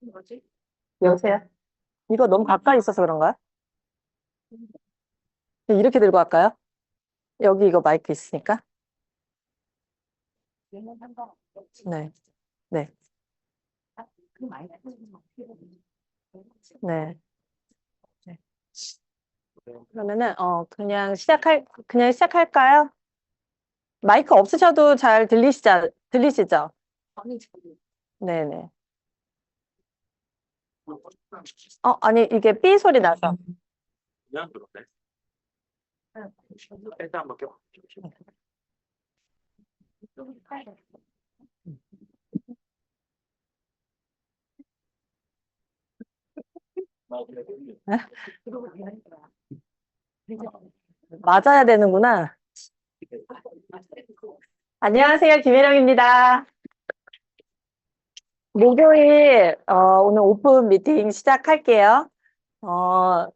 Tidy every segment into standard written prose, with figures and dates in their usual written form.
뭐지? 여보세요? 이거 너무 가까이 있어서 그런가요? 이렇게 들고 갈까요? 여기 이거 마이크 있으니까. 얘는 상관없겠지. 네, 네, 그 많이 나쁘지는 어떻게 보면. 네. 네. 그러면은, 그냥 시작할까요? 마이크 없으셔도 잘 들리시죠? 아니, 저기. 네네. 아니, 이게 삐 소리 나서. 그냥 그러네. 일단 한번 껴. 그러고 그냥 맞아야 되는구나. 안녕하세요, 김혜령입니다. 목요일, 오늘 오픈 미팅 시작할게요.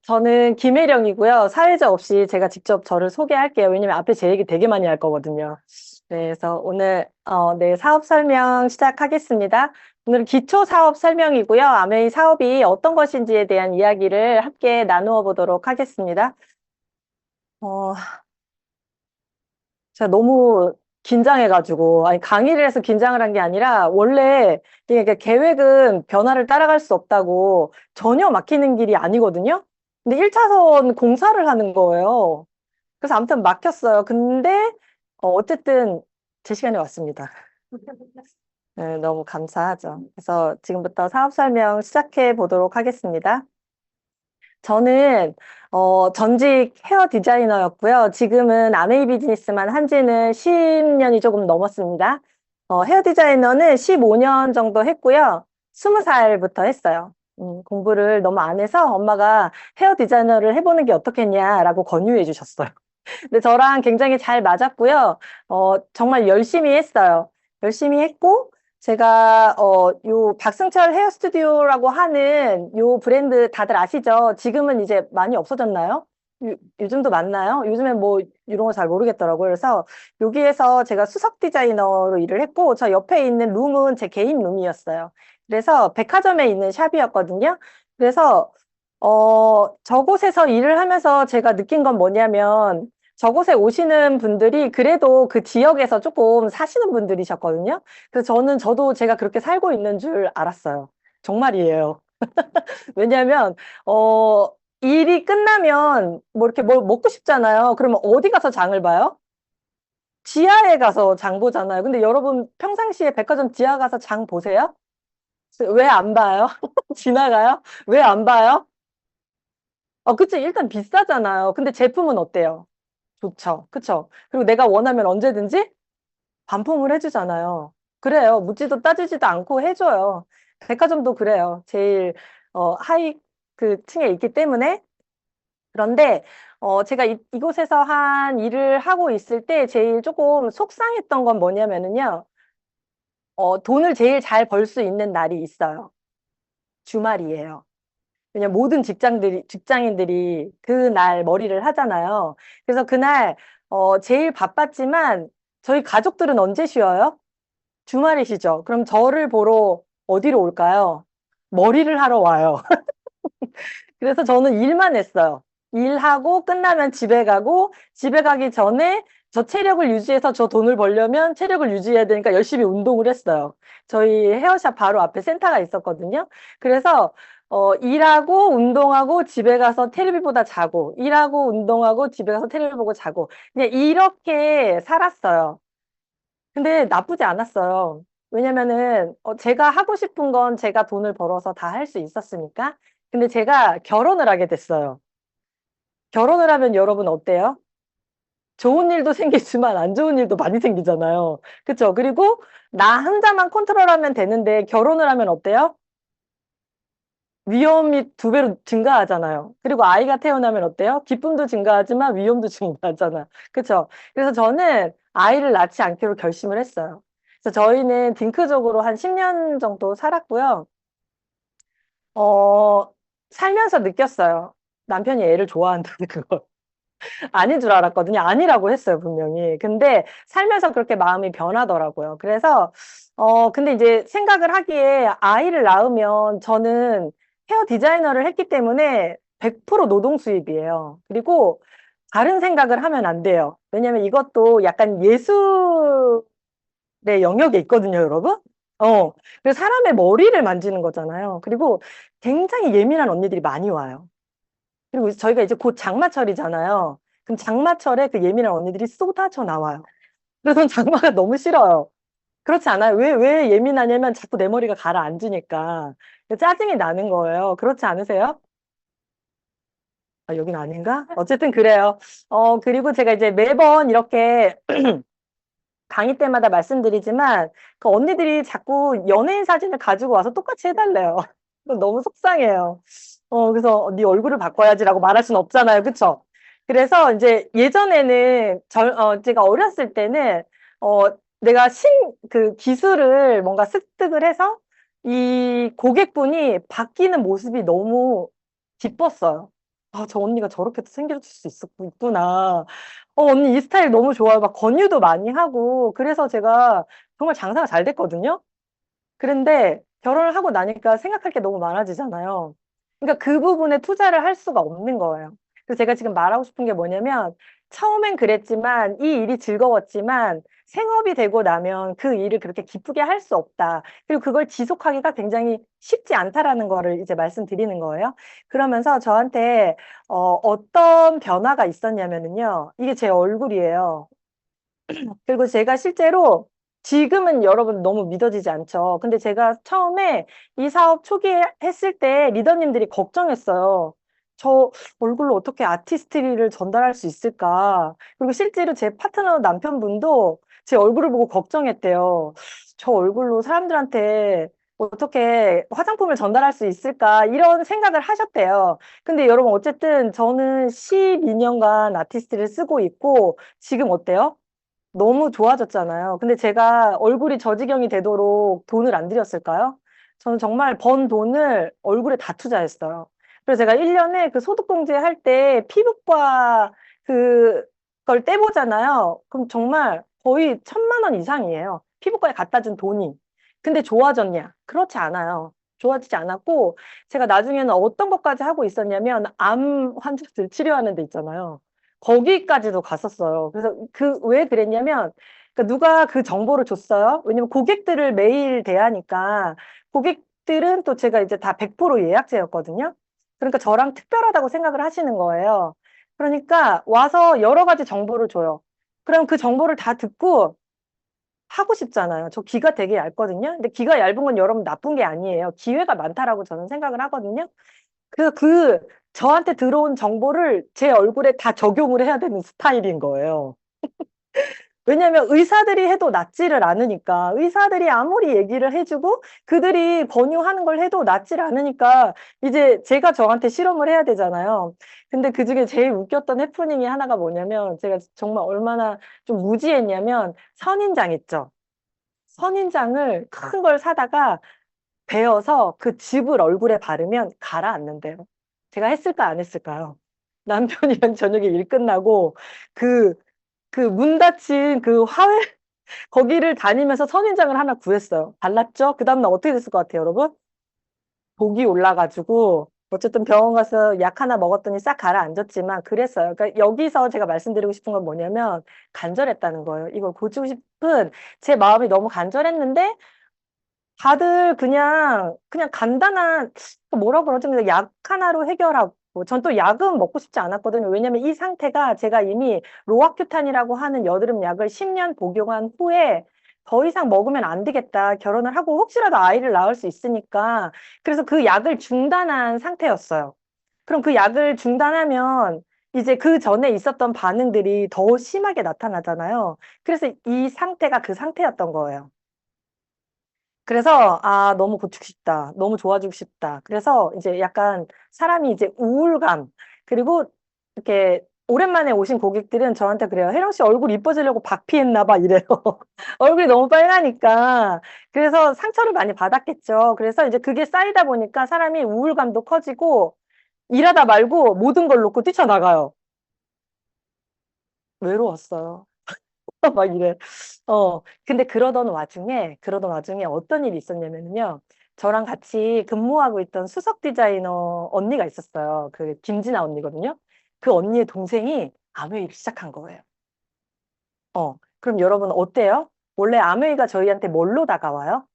저는 김혜령이고요. 사회자 없이 제가 직접 저를 소개할게요. 왜냐면 앞에 제 얘기 되게 많이 할 거거든요. 네, 그래서 오늘, 네, 사업 설명 시작하겠습니다. 오늘은 기초 사업 설명이고요. 아메이 사업이 어떤 것인지에 대한 이야기를 함께 나누어 보도록 하겠습니다. 어, 제가 너무 긴장해가지고, 아니, 강의를 해서 긴장을 한 게 아니라, 원래 이게 계획은 변화를 따라갈 수 없다고 전혀 막히는 길이 아니거든요? 근데 1차선 공사를 하는 거예요. 그래서 아무튼 막혔어요. 근데, 어쨌든 제 시간이 왔습니다. 네, 너무 감사하죠. 그래서 지금부터 사업 설명 시작해 보도록 하겠습니다. 저는 전직 헤어 디자이너였고요. 지금은 아메이 비즈니스만 한 지는 10년이 조금 넘었습니다. 헤어 디자이너는 15년 정도 했고요. 20살부터 했어요. 공부를 너무 안 해서 엄마가 헤어 디자이너를 해보는 게 어떻겠냐라고 권유해 주셨어요. 근데 저랑 굉장히 잘 맞았고요. 정말 열심히 했어요. 열심히 했고, 제가, 요 박승철 헤어 스튜디오라고 하는 요 브랜드 다들 아시죠? 지금은 이제 많이 없어졌나요? 요즘도 맞나요? 요즘엔 뭐 이런 거 잘 모르겠더라고요. 그래서 여기에서 제가 수석 디자이너로 일을 했고, 저 옆에 있는 룸은 제 개인 룸이었어요. 그래서 백화점에 있는 샵이었거든요. 그래서, 저곳에서 일을 하면서 제가 느낀 건 뭐냐면, 저곳에 오시는 분들이 그래도 그 지역에서 조금 사시는 분들이셨거든요. 그래서 저도 제가 그렇게 살고 있는 줄 알았어요. 정말이에요. 왜냐하면, 일이 끝나면 뭐 이렇게 뭘 먹고 싶잖아요. 그러면 어디 가서 장을 봐요? 지하에 가서 장 보잖아요. 근데 여러분 평상시에 백화점 지하 가서 장 보세요? 왜 안 봐요? 지나가요? 왜 안 봐요? 그치. 일단 비싸잖아요. 근데 제품은 어때요? 좋죠. 그쵸? 그리고 내가 원하면 언제든지 반품을 해주잖아요. 그래요. 묻지도 따지지도 않고 해줘요. 백화점도 그래요. 제일, 하이, 그 층에 있기 때문에. 그런데, 제가 이곳에서 한 일을 하고 있을 때 제일 조금 속상했던 건 뭐냐면은요, 돈을 제일 잘 벌 수 있는 날이 있어요. 주말이에요. 왜냐면 모든 직장인들이 그날 머리를 하잖아요. 그래서 그날, 제일 바빴지만 저희 가족들은 언제 쉬어요? 주말이시죠? 그럼 저를 보러 어디로 올까요? 머리를 하러 와요. 그래서 저는 일만 했어요. 일하고 끝나면 집에 가고 집에 가기 전에 저 체력을 유지해서 저 돈을 벌려면 체력을 유지해야 되니까 열심히 운동을 했어요. 저희 헤어샵 바로 앞에 센터가 있었거든요. 그래서 일하고 운동하고 집에 가서 테레비 보다 자고 일하고 운동하고 집에 가서 테레비 보고 자고 그냥 이렇게 살았어요. 근데 나쁘지 않았어요. 왜냐면은 제가 하고 싶은 건 제가 돈을 벌어서 다 할 수 있었으니까. 근데 제가 결혼을 하게 됐어요. 결혼을 하면 여러분 어때요? 좋은 일도 생기지만 안 좋은 일도 많이 생기잖아요. 그쵸? 그리고 나 혼자만 컨트롤하면 되는데 결혼을 하면 어때요? 위험이 두 배로 증가하잖아요. 그리고 아이가 태어나면 어때요? 기쁨도 증가하지만 위험도 증가하잖아. 그쵸? 그래서 저는 아이를 낳지 않기로 결심을 했어요. 그래서 저희는 딩크족으로 한 10년 정도 살았고요. 어, 살면서 느꼈어요. 남편이 애를 좋아한다는 걸. 아닌 줄 알았거든요. 아니라고 했어요, 분명히. 근데 살면서 그렇게 마음이 변하더라고요. 그래서, 근데 이제 생각을 하기에 아이를 낳으면 저는 헤어 디자이너를 했기 때문에 100% 노동 수입이에요. 그리고 다른 생각을 하면 안 돼요. 왜냐면 이것도 약간 예술의 영역에 있거든요, 여러분. 어, 그래서 사람의 머리를 만지는 거잖아요. 그리고 굉장히 예민한 언니들이 많이 와요. 그리고 저희가 이제 곧 장마철이잖아요. 그럼 장마철에 그 예민한 언니들이 쏟아져 나와요. 그래서 전 장마가 너무 싫어요. 그렇지 않아요? 왜 예민하냐면 자꾸 내 머리가 가라앉으니까 짜증이 나는 거예요. 그렇지 않으세요? 아, 여긴 아닌가? 어쨌든 그래요. 그리고 제가 이제 매번 이렇게 강의 때마다 말씀드리지만 그 언니들이 자꾸 연예인 사진을 가지고 와서 똑같이 해달래요. 그건 너무 속상해요. 그래서 네 얼굴을 바꿔야지라고 말할 수는 없잖아요. 그쵸? 그래서 이제 예전에는 제가 어렸을 때는 어, 내가 그 기술을 뭔가 습득을 해서 이 고객분이 바뀌는 모습이 너무 기뻤어요. 아, 저 언니가 저렇게도 생길 수 있구나. 언니 이 스타일 너무 좋아요. 막 권유도 많이 하고. 그래서 제가 정말 장사가 잘 됐거든요. 그런데 결혼을 하고 나니까 생각할 게 너무 많아지잖아요. 그러니까 그 부분에 투자를 할 수가 없는 거예요. 그래서 제가 지금 말하고 싶은 게 뭐냐면 처음엔 그랬지만 이 일이 즐거웠지만 생업이 되고 나면 그 일을 그렇게 기쁘게 할 수 없다. 그리고 그걸 지속하기가 굉장히 쉽지 않다라는 거를 이제 말씀드리는 거예요. 그러면서 저한테 어떤 변화가 있었냐면은요. 이게 제 얼굴이에요. 그리고 제가 실제로 지금은 여러분 너무 믿어지지 않죠. 근데 제가 처음에 이 사업 초기에 했을 때 리더님들이 걱정했어요. 저 얼굴로 어떻게 아티스트리를 전달할 수 있을까? 그리고 실제로 제 파트너 남편분도 제 얼굴을 보고 걱정했대요. 저 얼굴로 사람들한테 어떻게 화장품을 전달할 수 있을까? 이런 생각을 하셨대요. 근데 여러분 어쨌든 저는 12년간 아티스트를 쓰고 있고 지금 어때요? 너무 좋아졌잖아요. 근데 제가 얼굴이 저 지경이 되도록 돈을 안 들였을까요? 저는 정말 번 돈을 얼굴에 다 투자했어요. 그래서 제가 1년에 그 소득공제 할 때 피부과 그걸 떼보잖아요. 그럼 정말 거의 1,000만 원 이상이에요. 피부과에 갖다 준 돈이. 근데 좋아졌냐? 그렇지 않아요. 좋아지지 않았고, 제가 나중에는 어떤 것까지 하고 있었냐면, 암 환자들 치료하는 데 있잖아요. 거기까지도 갔었어요. 그래서 왜 그랬냐면, 그러니까 누가 그 정보를 줬어요? 왜냐면 고객들을 매일 대하니까, 고객들은 또 제가 이제 다 100% 예약제였거든요. 그러니까 저랑 특별하다고 생각을 하시는 거예요. 그러니까 와서 여러 가지 정보를 줘요. 그럼 그 정보를 다 듣고 하고 싶잖아요. 저 귀가 되게 얇거든요. 근데 귀가 얇은 건 여러분 나쁜 게 아니에요. 기회가 많다라고 저는 생각을 하거든요. 저한테 들어온 정보를 제 얼굴에 다 적용을 해야 되는 스타일인 거예요. 왜냐하면 의사들이 해도 낫지를 않으니까, 의사들이 아무리 얘기를 해주고 그들이 권유하는 걸 해도 낫지를 않으니까 이제 제가 저한테 실험을 해야 되잖아요. 근데 그중에 제일 웃겼던 해프닝이 하나가 뭐냐면 제가 정말 얼마나 좀 무지했냐면 선인장 있죠. 선인장을 큰 걸 사다가 베어서 그 즙을 얼굴에 바르면 가라앉는데요. 제가 했을까 안 했을까요? 남편이랑 저녁에 일 끝나고 그 문 닫힌 그 화훼 거기를 다니면서 선인장을 하나 구했어요. 발랐죠? 그 다음날 어떻게 됐을 것 같아요, 여러분? 독이 올라가지고 어쨌든 병원 가서 약 하나 먹었더니 싹 가라앉았지만 그랬어요. 그러니까 여기서 제가 말씀드리고 싶은 건 뭐냐면 간절했다는 거예요. 이걸 고치고 싶은 제 마음이 너무 간절했는데 다들 그냥 간단한 뭐라고 그러죠? 그냥 약 하나로 해결하고 전 또 약은 먹고 싶지 않았거든요. 왜냐면 이 상태가 제가 이미 로아큐탄이라고 하는 여드름 약을 10년 복용한 후에 더 이상 먹으면 안 되겠다. 결혼을 하고 혹시라도 아이를 낳을 수 있으니까. 그래서 그 약을 중단한 상태였어요. 그럼 그 약을 중단하면 이제 그 전에 있었던 반응들이 더 심하게 나타나잖아요. 그래서 이 상태가 그 상태였던 거예요. 그래서 너무 고치고 싶다. 너무 좋아지고 싶다. 그래서 이제 약간 사람이 이제 우울감 그리고 이렇게 오랜만에 오신 고객들은 저한테 그래요. 혜령 씨 얼굴 이뻐지려고 박피했나 봐 이래요. 얼굴이 너무 빨가니까. 그래서 상처를 많이 받았겠죠. 그래서 이제 그게 쌓이다 보니까 사람이 우울감도 커지고 일하다 말고 모든 걸 놓고 뛰쳐나가요. 외로웠어요. 막 이래. 근데 그러던 와중에 어떤 일이 있었냐면요. 저랑 같이 근무하고 있던 수석 디자이너 언니가 있었어요. 그 김진아 언니거든요. 그 언니의 동생이 아메이를 시작한 거예요. 그럼 여러분 어때요? 원래 아메이가 저희한테 뭘로 다가와요?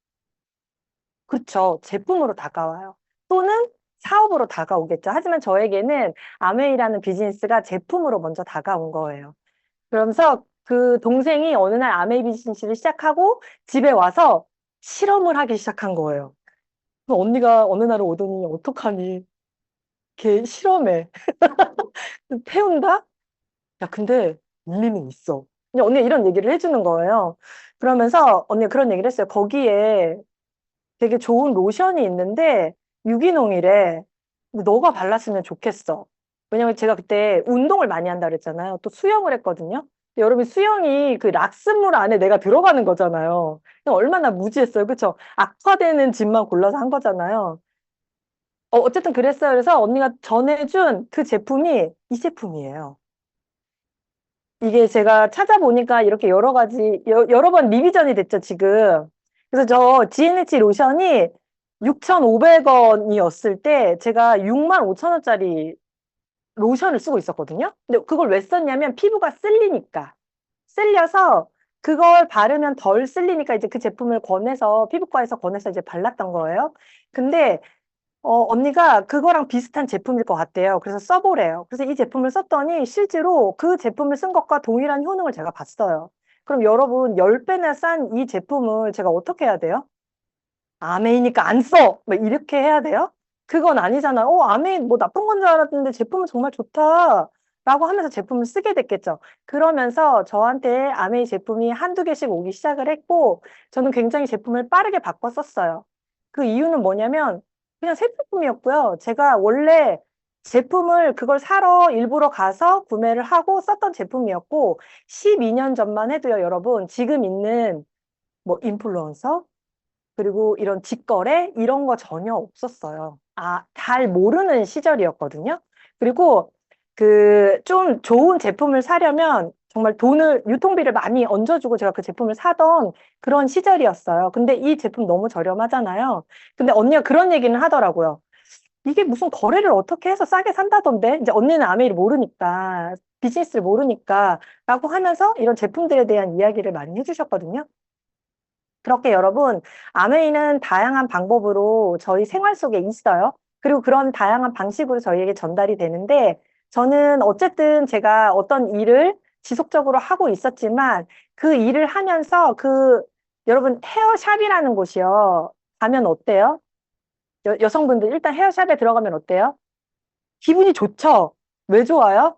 그렇죠. 제품으로 다가와요. 또는 사업으로 다가오겠죠. 하지만 저에게는 아메이라는 비즈니스가 제품으로 먼저 다가온 거예요. 그러면서 그 동생이 어느 날 아메이 비즈니스를 시작하고 집에 와서 실험을 하기 시작한 거예요. 그래서 언니가 어느 날 오더니 어떡하니? 걔 실험해. 태운다? 야, 근데 일리는 있어. 근데 언니가 이런 얘기를 해주는 거예요. 그러면서 언니가 그런 얘기를 했어요. 거기에 되게 좋은 로션이 있는데 유기농이래. 근데 너가 발랐으면 좋겠어. 왜냐면 제가 그때 운동을 많이 한다 그랬잖아요. 또 수영을 했거든요. 근데 여러분 수영이 그 락스물 안에 내가 들어가는 거잖아요. 얼마나 무지했어요. 그쵸? 악화되는 집만 골라서 한 거잖아요. 어쨌든 그랬어요. 그래서 언니가 전해준 그 제품이 이 제품이에요. 이게 제가 찾아보니까 이렇게 여러 가지, 여러 번 리비전이 됐죠, 지금. 그래서 저 GNH 로션이 6,500원이었을 때 제가 65,000원짜리 로션을 쓰고 있었거든요. 근데 그걸 왜 썼냐면 피부가 쓸리니까. 쓸려서 그걸 바르면 덜 쓸리니까 이제 그 제품을 권해서 피부과에서 권해서 이제 발랐던 거예요. 근데 언니가 그거랑 비슷한 제품일 것 같대요. 그래서 써보래요. 그래서 이 제품을 썼더니 실제로 그 제품을 쓴 것과 동일한 효능을 제가 봤어요. 그럼 여러분 10배나 싼 이 제품을 제가 어떻게 해야 돼요? 아메이니까 안 써! 막 이렇게 해야 돼요? 그건 아니잖아요. 아메이 뭐 나쁜 건 줄 알았는데 제품은 정말 좋다. 라고 하면서 제품을 쓰게 됐겠죠. 그러면서 저한테 아메이 제품이 한두 개씩 오기 시작을 했고, 저는 굉장히 제품을 빠르게 바꿔 썼어요. 그 이유는 뭐냐면, 그냥 새 제품이었고요. 제가 원래 제품을 그걸 사러 일부러 가서 구매를 하고 썼던 제품이었고, 12년 전만 해도요, 여러분, 지금 있는 뭐 인플루언서, 그리고 이런 직거래 이런 거 전혀 없었어요. 잘 모르는 시절이었거든요. 그리고 그 좀 좋은 제품을 사려면 정말 유통비를 많이 얹어주고 제가 그 제품을 사던 그런 시절이었어요. 근데 이 제품 너무 저렴하잖아요. 근데 언니가 그런 얘기는 하더라고요. 이게 무슨 거래를 어떻게 해서 싸게 산다던데? 이제 언니는 아메이를 모르니까, 비즈니스를 모르니까, 라고 하면서 이런 제품들에 대한 이야기를 많이 해주셨거든요. 그렇게 여러분, 아메이는 다양한 방법으로 저희 생활 속에 있어요. 그리고 그런 다양한 방식으로 저희에게 전달이 되는데, 저는 어쨌든 제가 어떤 일을 지속적으로 하고 있었지만, 그 일을 하면서 여러분, 헤어샵이라는 곳이요. 가면 어때요? 여성분들 일단 헤어샵에 들어가면 어때요? 기분이 좋죠? 왜 좋아요?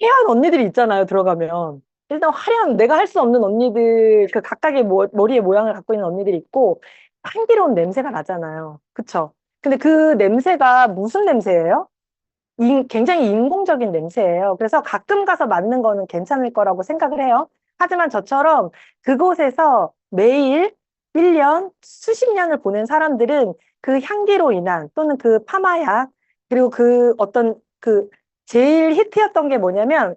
화려한 언니들이 있잖아요, 들어가면. 일단 화려한, 내가 할 수 없는 언니들, 그 각각의 머리의 모양을 갖고 있는 언니들이 있고, 향기로운 냄새가 나잖아요. 그쵸? 근데 그 냄새가 무슨 냄새예요? 굉장히 인공적인 냄새예요. 그래서 가끔 가서 맡는 거는 괜찮을 거라고 생각을 해요. 하지만 저처럼 그곳에서 매일 1년, 수십 년을 보낸 사람들은 그 향기로 인한 또는 그 파마약, 그리고 그 어떤 제일 히트였던 게 뭐냐면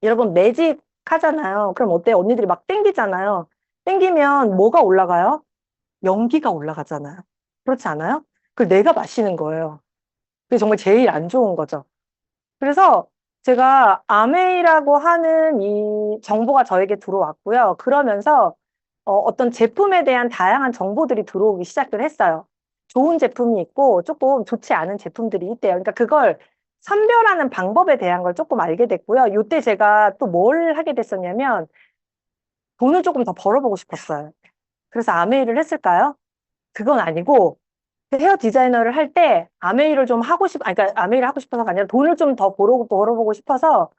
여러분 매직 하잖아요. 그럼 어때요? 언니들이 막 땡기잖아요. 땡기면 뭐가 올라가요? 연기가 올라가잖아요. 그렇지 않아요? 그걸 내가 마시는 거예요. 그게 정말 제일 안 좋은 거죠. 그래서 제가 아메이라고 하는 이 정보가 저에게 들어왔고요. 그러면서 어떤 제품에 대한 다양한 정보들이 들어오기 시작을 했어요. 좋은 제품이 있고 조금 좋지 않은 제품들이 있대요. 그러니까 그걸 선별하는 방법에 대한 걸 조금 알게 됐고요. 이때 제가 또 뭘 하게 됐었냐면 돈을 조금 더 벌어보고 싶었어요. 그래서 아메이를 했을까요? 그건 아니고 그 헤어 디자이너를 할 때 아메이를 좀 그러니까 아메이를 하고 싶어서가 아니라 돈을 좀 더 벌어보고 싶어서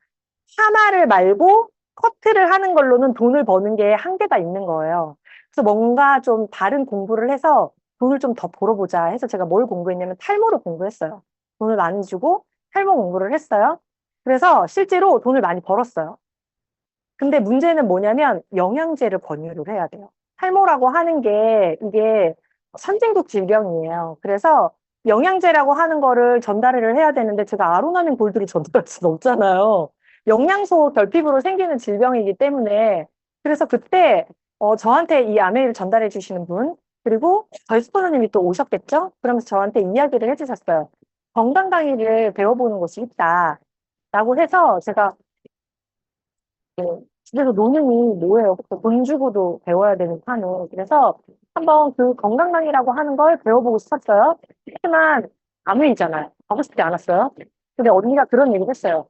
파마를 말고 커트를 하는 걸로는 돈을 버는 게 한계가 있는 거예요. 그래서 뭔가 좀 다른 공부를 해서 돈을 좀 더 벌어보자 해서 제가 뭘 공부했냐면 탈모를 공부했어요. 돈을 많이 주고 탈모 공부를 했어요. 그래서 실제로 돈을 많이 벌었어요. 근데 문제는 뭐냐면 영양제를 권유를 해야 돼요. 탈모라고 하는 게 이게 선진국 질병이에요. 그래서 영양제라고 하는 거를 전달을 해야 되는데 제가 아로나민 골드를 전달할 수는 없잖아요. 영양소 결핍으로 생기는 질병이기 때문에 그래서 그때 저한테 이 아메이를 전달해 주시는 분 그리고 저희 스포너님이 또 오셨겠죠? 그러면서 저한테 이야기를 해주셨어요. 건강 강의를 배워보는 곳이 있다라고 해서 제가 집에서 노는이 뭐예요? 돈 주고도 배워야 되는 판은. 그래서 한번 그 건강 강의라고 하는 걸 배워보고 싶었어요. 하지만 아메이잖아요. 하고 싶지 않았어요. 근데 언니가 그런 얘기를 했어요.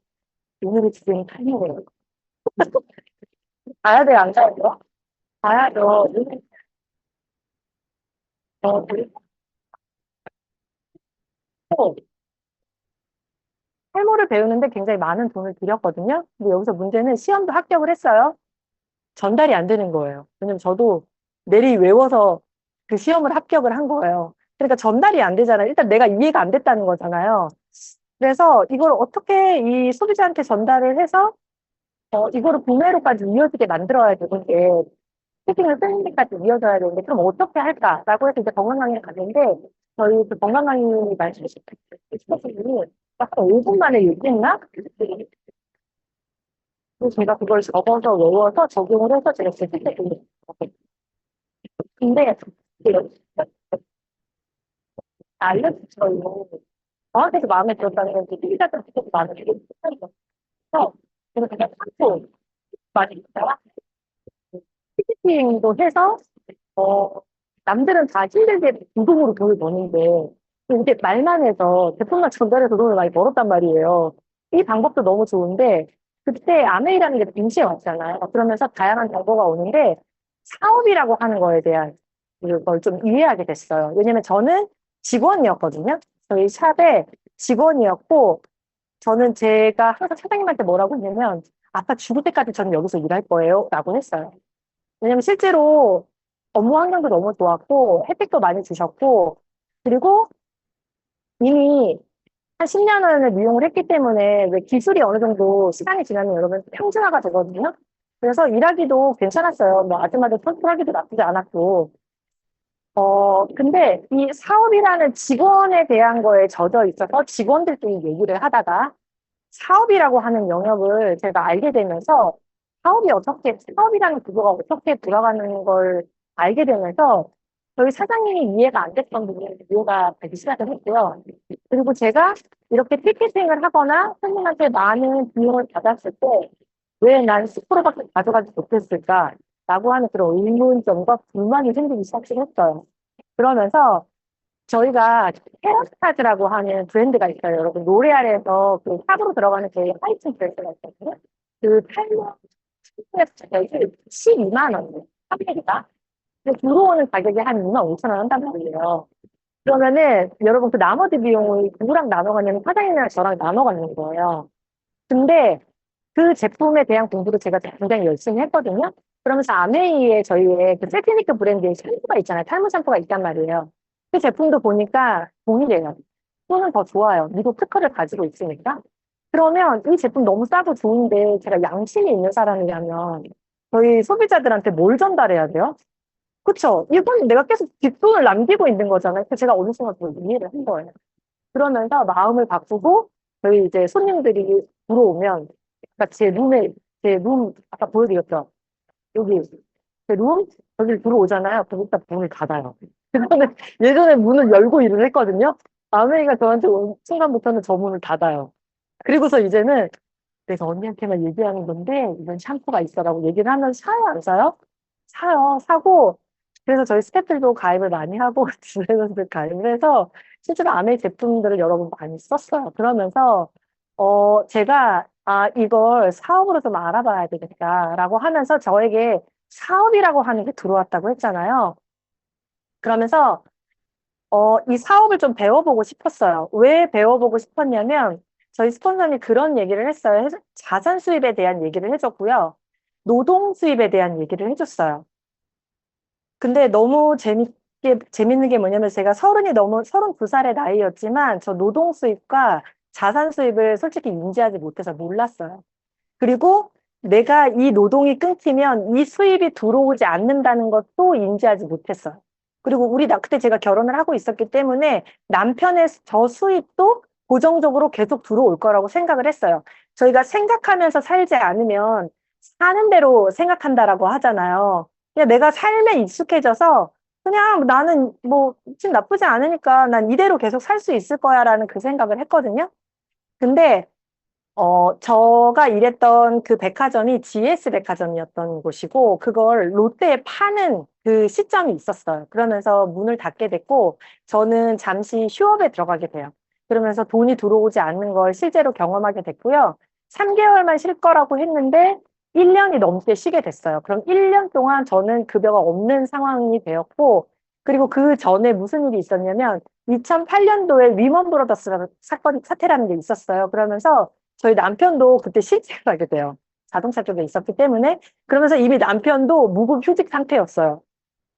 오늘이 지금 타이밍이에요. 가야 돼요, 안 가야 돼요? 가야죠. 그리고 탈모를 배우는데 굉장히 많은 돈을 들였거든요. 근데 여기서 문제는 시험도 합격을 했어요. 전달이 안 되는 거예요. 왜냐면 저도 내리 외워서 그 시험을 합격을 한 거예요. 그러니까 전달이 안 되잖아요. 일단 내가 이해가 안 됐다는 거잖아요. 그래서 이걸 어떻게 이 소비자한테 전달을 해서 이거를 구매로까지 이어지게 만들어야 되는데 채팅을 쓰는 데까지 이어져야 되는데 그럼 어떻게 할까라고 해서 이제 건강강의를 갔는데 저희 그 건강강의 말씀하신 분이 한 5분 만에 얘기했나? 그래서 제가 그걸 적어서 외워서 적용을 해서 제가 제출했거요 근데 알려줬어요. 저한테도 마음에 들었다는 건지 피자들한테도 마음에 들었다는 거죠. 그래서 제가 참고 많이 있다가 피팅도 해서 어, 남들은 다 힘들게 부동으로 돈을 버는데 이게 말만 해서 제품만 전달해서 돈을 많이 벌었단 말이에요. 이 방법도 너무 좋은데 그때 아메이라는 게 동시에 왔잖아요. 그러면서 다양한 정보가 오는데 사업이라고 하는 거에 대한 걸 좀 이해하게 됐어요. 왜냐면 저는 직원이었거든요. 저희 샵에 직원이었고 저는 제가 항상 사장님한테 뭐라고 했냐면 아빠 죽을 때까지 저는 여기서 일할 거예요. 라고 했어요. 왜냐면 실제로 업무 환경도 너무 좋았고 혜택도 많이 주셨고 그리고 이미 한 10년을 미용을 했기 때문에 왜 기술이 어느 정도 시간이 지나면 여러분 평준화가 되거든요. 그래서 일하기도 괜찮았어요. 뭐 아줌마들 털털하기도 나쁘지 않았고. 근데 이 사업이라는 직원에 대한 거에 젖어 있어서 직원들끼리 얘기를 하다가 사업이라고 하는 영역을 제가 알게 되면서 사업이라는 구조가 어떻게 돌아가는 걸 알게 되면서 저희 사장님이 이해가 안 됐던 부분이 이해가 되기 시작을 했고요. 그리고 제가 이렇게 티켓팅을 하거나 손님한테 많은 비용을 받았을 때 왜 난 10%밖에 가져가지 못했을까? 라고 하는 그런 의문점과 불만이 생기기 시작했어요. 그러면서 저희가 헤어스타즈라고 하는 브랜드가 있어요. 여러분, 로레알에서 그 탑으로 들어가는 제 하이틴 브랜드가 있거든요. 그 탈모 가격이 12만 원이에요. 판매기가. 근데 들어오는 가격이 한 2만 5천 원 한단 말이에요. 그러면은 여러분 그 나머지 비용을 누구랑 나눠 가냐면 사장님이랑 저랑 나눠 갖는 거예요. 근데 그 제품에 대한 공부도 제가 굉장히 열심히 했거든요. 그러면서 아메이의 저희의 그 세티니크 브랜드의 샴푸가 있잖아요. 탈모 샴푸가 있단 말이에요. 그 제품도 보니까 동일해요. 또는 더 좋아요. 미국 특허를 가지고 있으니까. 그러면 이 제품 너무 싸고 좋은데 제가 양심이 있는 사람이라면 저희 소비자들한테 뭘 전달해야 돼요? 그쵸? 이건 내가 계속 뒷돈을 남기고 있는 거잖아요. 그래서 제가 어느 순간 그걸 이해를 한 거예요. 그러면서 마음을 바꾸고 저희 이제 손님들이 들어오면 그러니까 제 룸 아까 보여드렸죠? 여기 제 룸 여기 들어오잖아요. 거기다 문을 닫아요. 그거는 예전에 문을 열고 일을 했거든요. 아메이가 저한테 온 순간부터는 저 문을 닫아요. 그리고서 이제는 내가 언니한테만 얘기하는 건데 이런 샴푸가 있어라고 얘기를 하면 사요 안 사요? 사요. 사고 그래서 저희 스태프들도 가입을 많이 하고 디자이너들 가입을 해서 실제로 아메이 제품들을 여러 번 많이 썼어요. 그러면서 제가 이걸 사업으로 좀 알아봐야 되겠다라고 하면서 저에게 사업이라고 하는 게 들어왔다고 했잖아요. 그러면서 이 사업을 좀 배워보고 싶었어요. 왜 배워보고 싶었냐면 저희 스폰서님이 그런 얘기를 했어요. 자산 수입에 대한 얘기를 해줬고요. 노동 수입에 대한 얘기를 해줬어요. 근데 너무 재밌는 게 뭐냐면 제가 32살의 나이였지만 저 노동 수입과 자산 수입을 솔직히 인지하지 못해서 몰랐어요. 그리고 내가 이 노동이 끊기면 이 수입이 들어오지 않는다는 것도 인지하지 못했어요. 그리고 그때 제가 결혼을 하고 있었기 때문에 남편의 저 수입도 고정적으로 계속 들어올 거라고 생각을 했어요. 저희가 생각하면서 살지 않으면 사는 대로 생각한다라고 하잖아요. 그냥 내가 삶에 익숙해져서 그냥 나는 뭐 지금 나쁘지 않으니까 난 이대로 계속 살 수 있을 거야라는 그 생각을 했거든요. 근데 제가 일했던 그 백화점이 GS 백화점이었던 곳이고, 그걸 롯데에 파는 그 시점이 있었어요. 그러면서 문을 닫게 됐고, 저는 잠시 휴업에 들어가게 돼요. 그러면서 돈이 들어오지 않는 걸 실제로 경험하게 됐고요. 3개월만 쉴 거라고 했는데, 1년이 넘게 쉬게 됐어요. 그럼 1년 동안 저는 급여가 없는 상황이 되었고, 그리고 그 전에 무슨 일이 있었냐면, 2008년도에 위먼 브로더스 사태라는 게 있었어요. 그러면서 저희 남편도 그때 실직을 하게 돼요. 자동차 쪽에 있었기 때문에. 그러면서 이미 남편도 무급 휴직 상태였어요.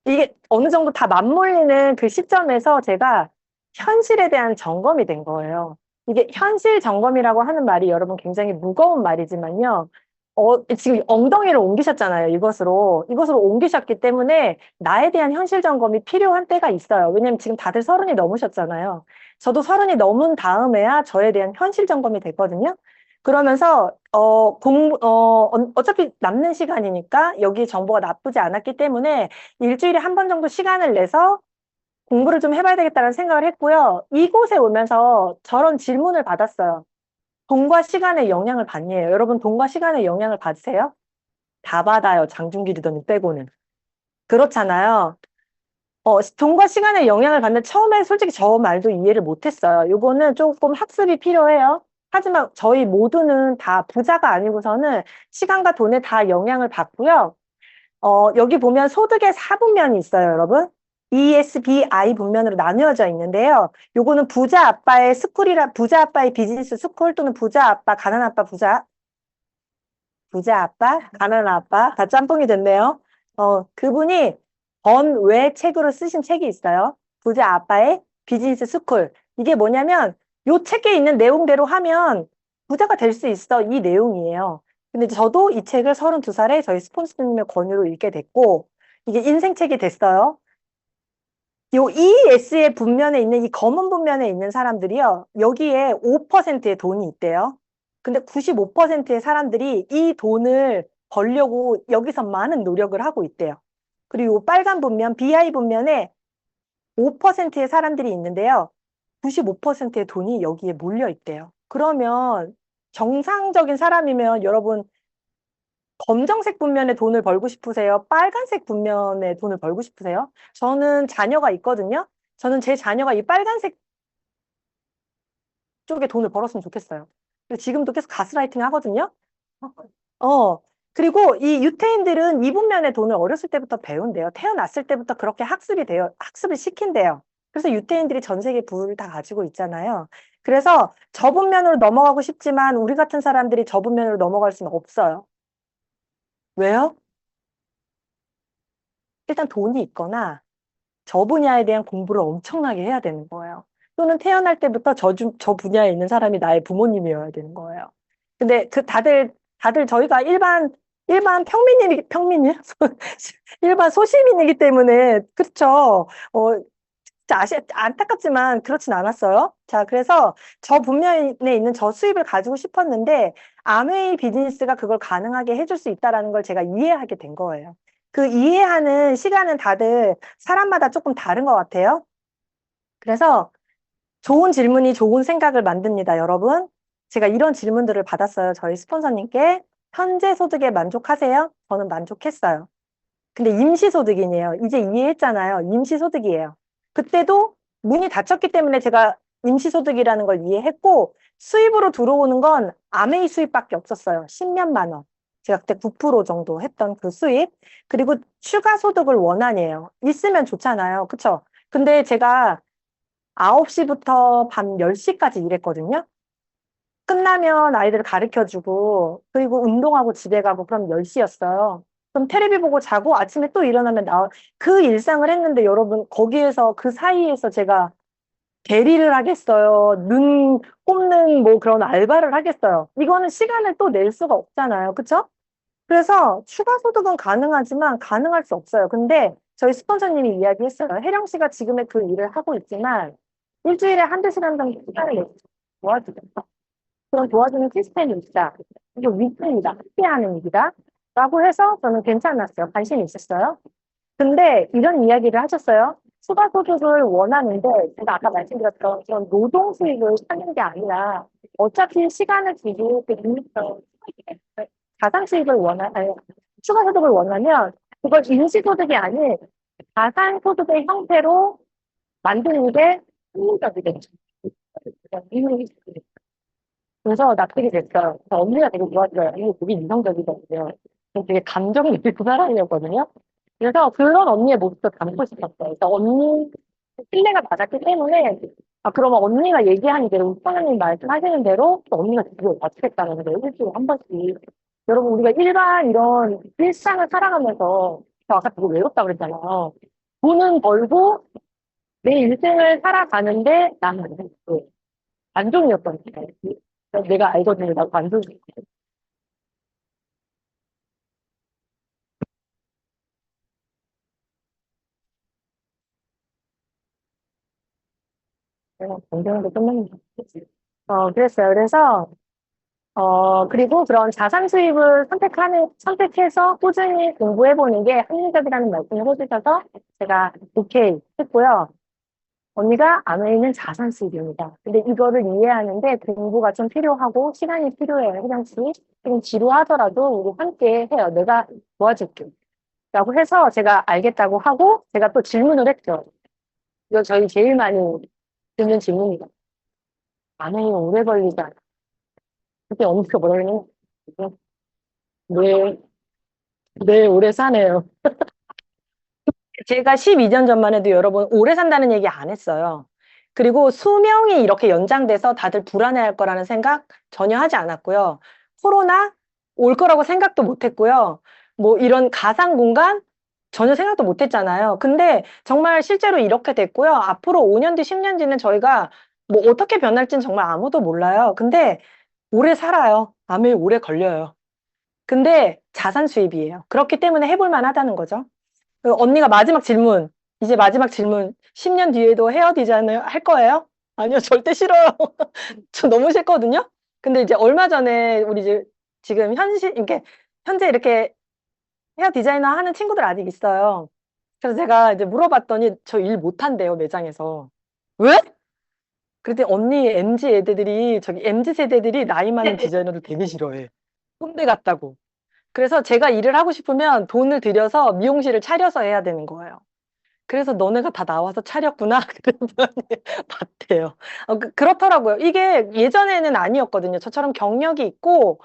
이게 어느 정도 다 맞물리는 그 시점에서 제가 현실에 대한 점검이 된 거예요. 이게 현실 점검이라고 하는 말이 여러분 굉장히 무거운 말이지만요. 지금 엉덩이를 옮기셨잖아요. 이것으로 옮기셨기 때문에 나에 대한 현실 점검이 필요한 때가 있어요. 왜냐면 지금 다들 30이 넘으셨잖아요. 저도 30이 넘은 다음에야 저에 대한 현실 점검이 됐거든요. 그러면서 어차피 남는 시간이니까 여기 정보가 나쁘지 않았기 때문에 일주일에 한 번 정도 시간을 내서 공부를 좀 해봐야 되겠다는 생각을 했고요. 이곳에 오면서 저런 질문을 받았어요. 돈과 시간의 영향을 받니에요. 여러분 돈과 시간의 영향을 받으세요? 다 받아요. 장준기 리더님 빼고는. 그렇잖아요. 돈과 시간의 영향을 받는 처음에 솔직히 저 말도 이해를 못했어요. 요거는 조금 학습이 필요해요. 하지만 저희 모두는 다 부자가 아니고서는 시간과 돈에 다 영향을 받고요. 여기 보면 소득의 4분면이 있어요, 여러분. ESBI 분면으로 나누어져 있는데요. 요거는 부자 아빠의 비즈니스 스쿨 또는 부자 아빠, 가난 아빠, 부자 아빠, 가난 아빠, 다 짬뽕이 됐네요. 그분이 번외 책으로 쓰신 책이 있어요. 부자 아빠의 비즈니스 스쿨. 이게 뭐냐면 요 책에 있는 내용대로 하면 부자가 될 수 있어. 이 내용이에요. 근데 저도 이 책을 32살에 저희 스폰서님의 권유로 읽게 됐고, 이게 인생책이 됐어요. 요 ES의 분면에 있는 이 검은 분면에 있는 사람들이요. 여기에 5%의 돈이 있대요. 근데 95%의 사람들이 이 돈을 벌려고 여기서 많은 노력을 하고 있대요. 그리고 빨간 분면, BI 분면에 5%의 사람들이 있는데요. 95%의 돈이 여기에 몰려 있대요. 그러면 정상적인 사람이면 여러분 검정색 분면에 돈을 벌고 싶으세요? 빨간색 분면에 돈을 벌고 싶으세요? 저는 자녀가 있거든요. 저는 제 자녀가 이 빨간색 쪽에 돈을 벌었으면 좋겠어요. 그리고 지금도 계속 가스라이팅 하거든요. 어, 그리고 이 유태인들은 이 분면의 돈을 어렸을 때부터 배운대요. 태어났을 때부터 그렇게 학습을 시킨대요. 그래서 유태인들이 전 세계 부를 다 가지고 있잖아요. 그래서 저 분면으로 넘어가고 싶지만 우리 같은 사람들이 저 분면으로 넘어갈 수는 없어요. 왜요? 일단 돈이 있거나 저 분야에 대한 공부를 엄청나게 해야 되는 거예요. 또는 태어날 때부터 저 분야에 있는 사람이 나의 부모님이어야 되는 거예요. 근데 다들 저희가 일반 평민이요? 일반 소시민이기 때문에, 그렇죠. 진짜 안타깝지만 그렇진 않았어요. 자, 그래서 저 분야에 있는 저 수입을 가지고 싶었는데, 아메이 비즈니스가 그걸 가능하게 해줄 수 있다는 걸 제가 이해하게 된 거예요. 그 이해하는 시간은 다들 사람마다 조금 다른 것 같아요. 그래서 좋은 질문이 좋은 생각을 만듭니다, 여러분. 제가 이런 질문들을 받았어요. 저희 스폰서님께. 현재 소득에 만족하세요? 저는 만족했어요. 근데 임시소득이네요. 이제 이해했잖아요. 임시소득이에요. 그때도 문이 닫혔기 때문에 제가 임시소득이라는 걸 이해했고, 수입으로 들어오는 건 아메이 수입밖에 없었어요. 10몇만 원. 제가 그때 9% 정도 했던 그 수입. 그리고 추가 소득을 원한이에요. 있으면 좋잖아요. 그쵸? 근데 제가 9시부터 밤 10시까지 일했거든요. 끝나면 아이들을 가르쳐주고, 그리고 운동하고 집에 가고, 그럼 10시였어요. 그럼 테레비 보고 자고 아침에 또 일어나면 그 일상을 했는데 여러분, 거기에서 그 사이에서 제가 대리를 하겠어요. 눈 꼽는 뭐 그런 알바를 하겠어요. 이거는 시간을 또 낼 수가 없잖아요. 그쵸? 그래서 추가 소득은 가능하지만 가능할 수 없어요. 근데 저희 스폰서님이 이야기했어요. 혜령 씨가 지금의 그 일을 하고 있지만 일주일에 한두 시간 정도 시간을 내서 도와주겠다. 그런 도와주는 시스템이 있다. 이게 위트입니다. 함께하는 일이다. 라고 해서 저는 괜찮았어요. 관심이 있었어요. 근데 이런 이야기를 하셨어요. 추가 소득을 원하는데 제가 아까 말씀드렸던 그런 노동 수익을 찾는 게 아니라 어차피 시간을 두고 그 가상 수익을 아니, 추가 소득을 원하면 그걸 임시소득이 아닌 가상 소득의 형태로 만드는 게 합리적이겠죠. 그래서 납득이 됐어요. 그래서 언니가 되게 좋아져요. 이거 되게 이성적이거든요. 되게 감정 있는 사람이었거든요. 그래서 그런 언니의 모습도 담고 싶었어요. 그래서 언니 신뢰가 맞았기 때문에 그러면 언니가 얘기하는 대로 우파님 말씀하시는 대로 또 언니가 집을 맞추겠다는 거예요. 일주일에 한 번씩. 여러분 우리가 일반 이런 일상을 살아가면서 저 아까 되게 외롭다 그랬잖아요. 돈은 벌고 내 인생을 살아가는데 나는 그 만족이었던 거예요. 내가 알거든요. 나 만족이. 내가 공정하게 끝납니다. 그랬어요. 그래서 그리고 그런 자산 수입을 선택해서 꾸준히 공부해보는 게 합리적이라는 말씀을 해주셔서 제가 오케이 했고요. 언니가 아메이는 자산 수입입니다. 근데 이거를 이해하는데 공부가 좀 필요하고 시간이 필요해요. 혜정 씨. 좀 지루하더라도 우리 함께 해요. 내가 도와줄게. 라고 해서 제가 알겠다고 하고 제가 또 질문을 했죠. 이거 저희 제일 많이 듣는 질문이다. 아메이 오래 걸리잖아. 그때 언니가 뭐라고 했냐면 네, 네, 오래 사네요. 제가 12년 전만 해도 여러분 오래 산다는 얘기 안 했어요. 그리고 수명이 이렇게 연장돼서 다들 불안해할 거라는 생각 전혀 하지 않았고요. 코로나 올 거라고 생각도 못 했고요. 뭐 이런 가상 공간 전혀 생각도 못 했잖아요. 근데 정말 실제로 이렇게 됐고요. 앞으로 5년 뒤, 10년 뒤는 저희가 뭐 어떻게 변할지는 정말 아무도 몰라요. 근데 오래 살아요. 암에 오래 걸려요. 근데 자산 수입이에요. 그렇기 때문에 해볼 만하다는 거죠. 언니가 마지막 질문. 이제 마지막 질문. 10년 뒤에도 헤어 디자이너 할 거예요? 아니요, 절대 싫어요. 저 너무 싫거든요. 근데 이제 얼마 전에 우리 이제 지금 이렇게 현재 이렇게 헤어 디자이너 하는 친구들 아직 있어요. 그래서 제가 이제 물어봤더니 저 일 못한대요, 매장에서. 왜? 그랬더니 언니 MZ 애들이 저기 MZ 세대들이 나이 많은 디자이너를 되게 싫어해. 꼰대 같다고. 그래서 제가 일을 하고 싶으면 돈을 들여서 미용실을 차려서 해야 되는 거예요. 그래서 너네가 다 나와서 차렸구나. 그랬더니 맞대요. 그렇더라고요. 이게 예전에는 아니었거든요. 저처럼 경력이 있고,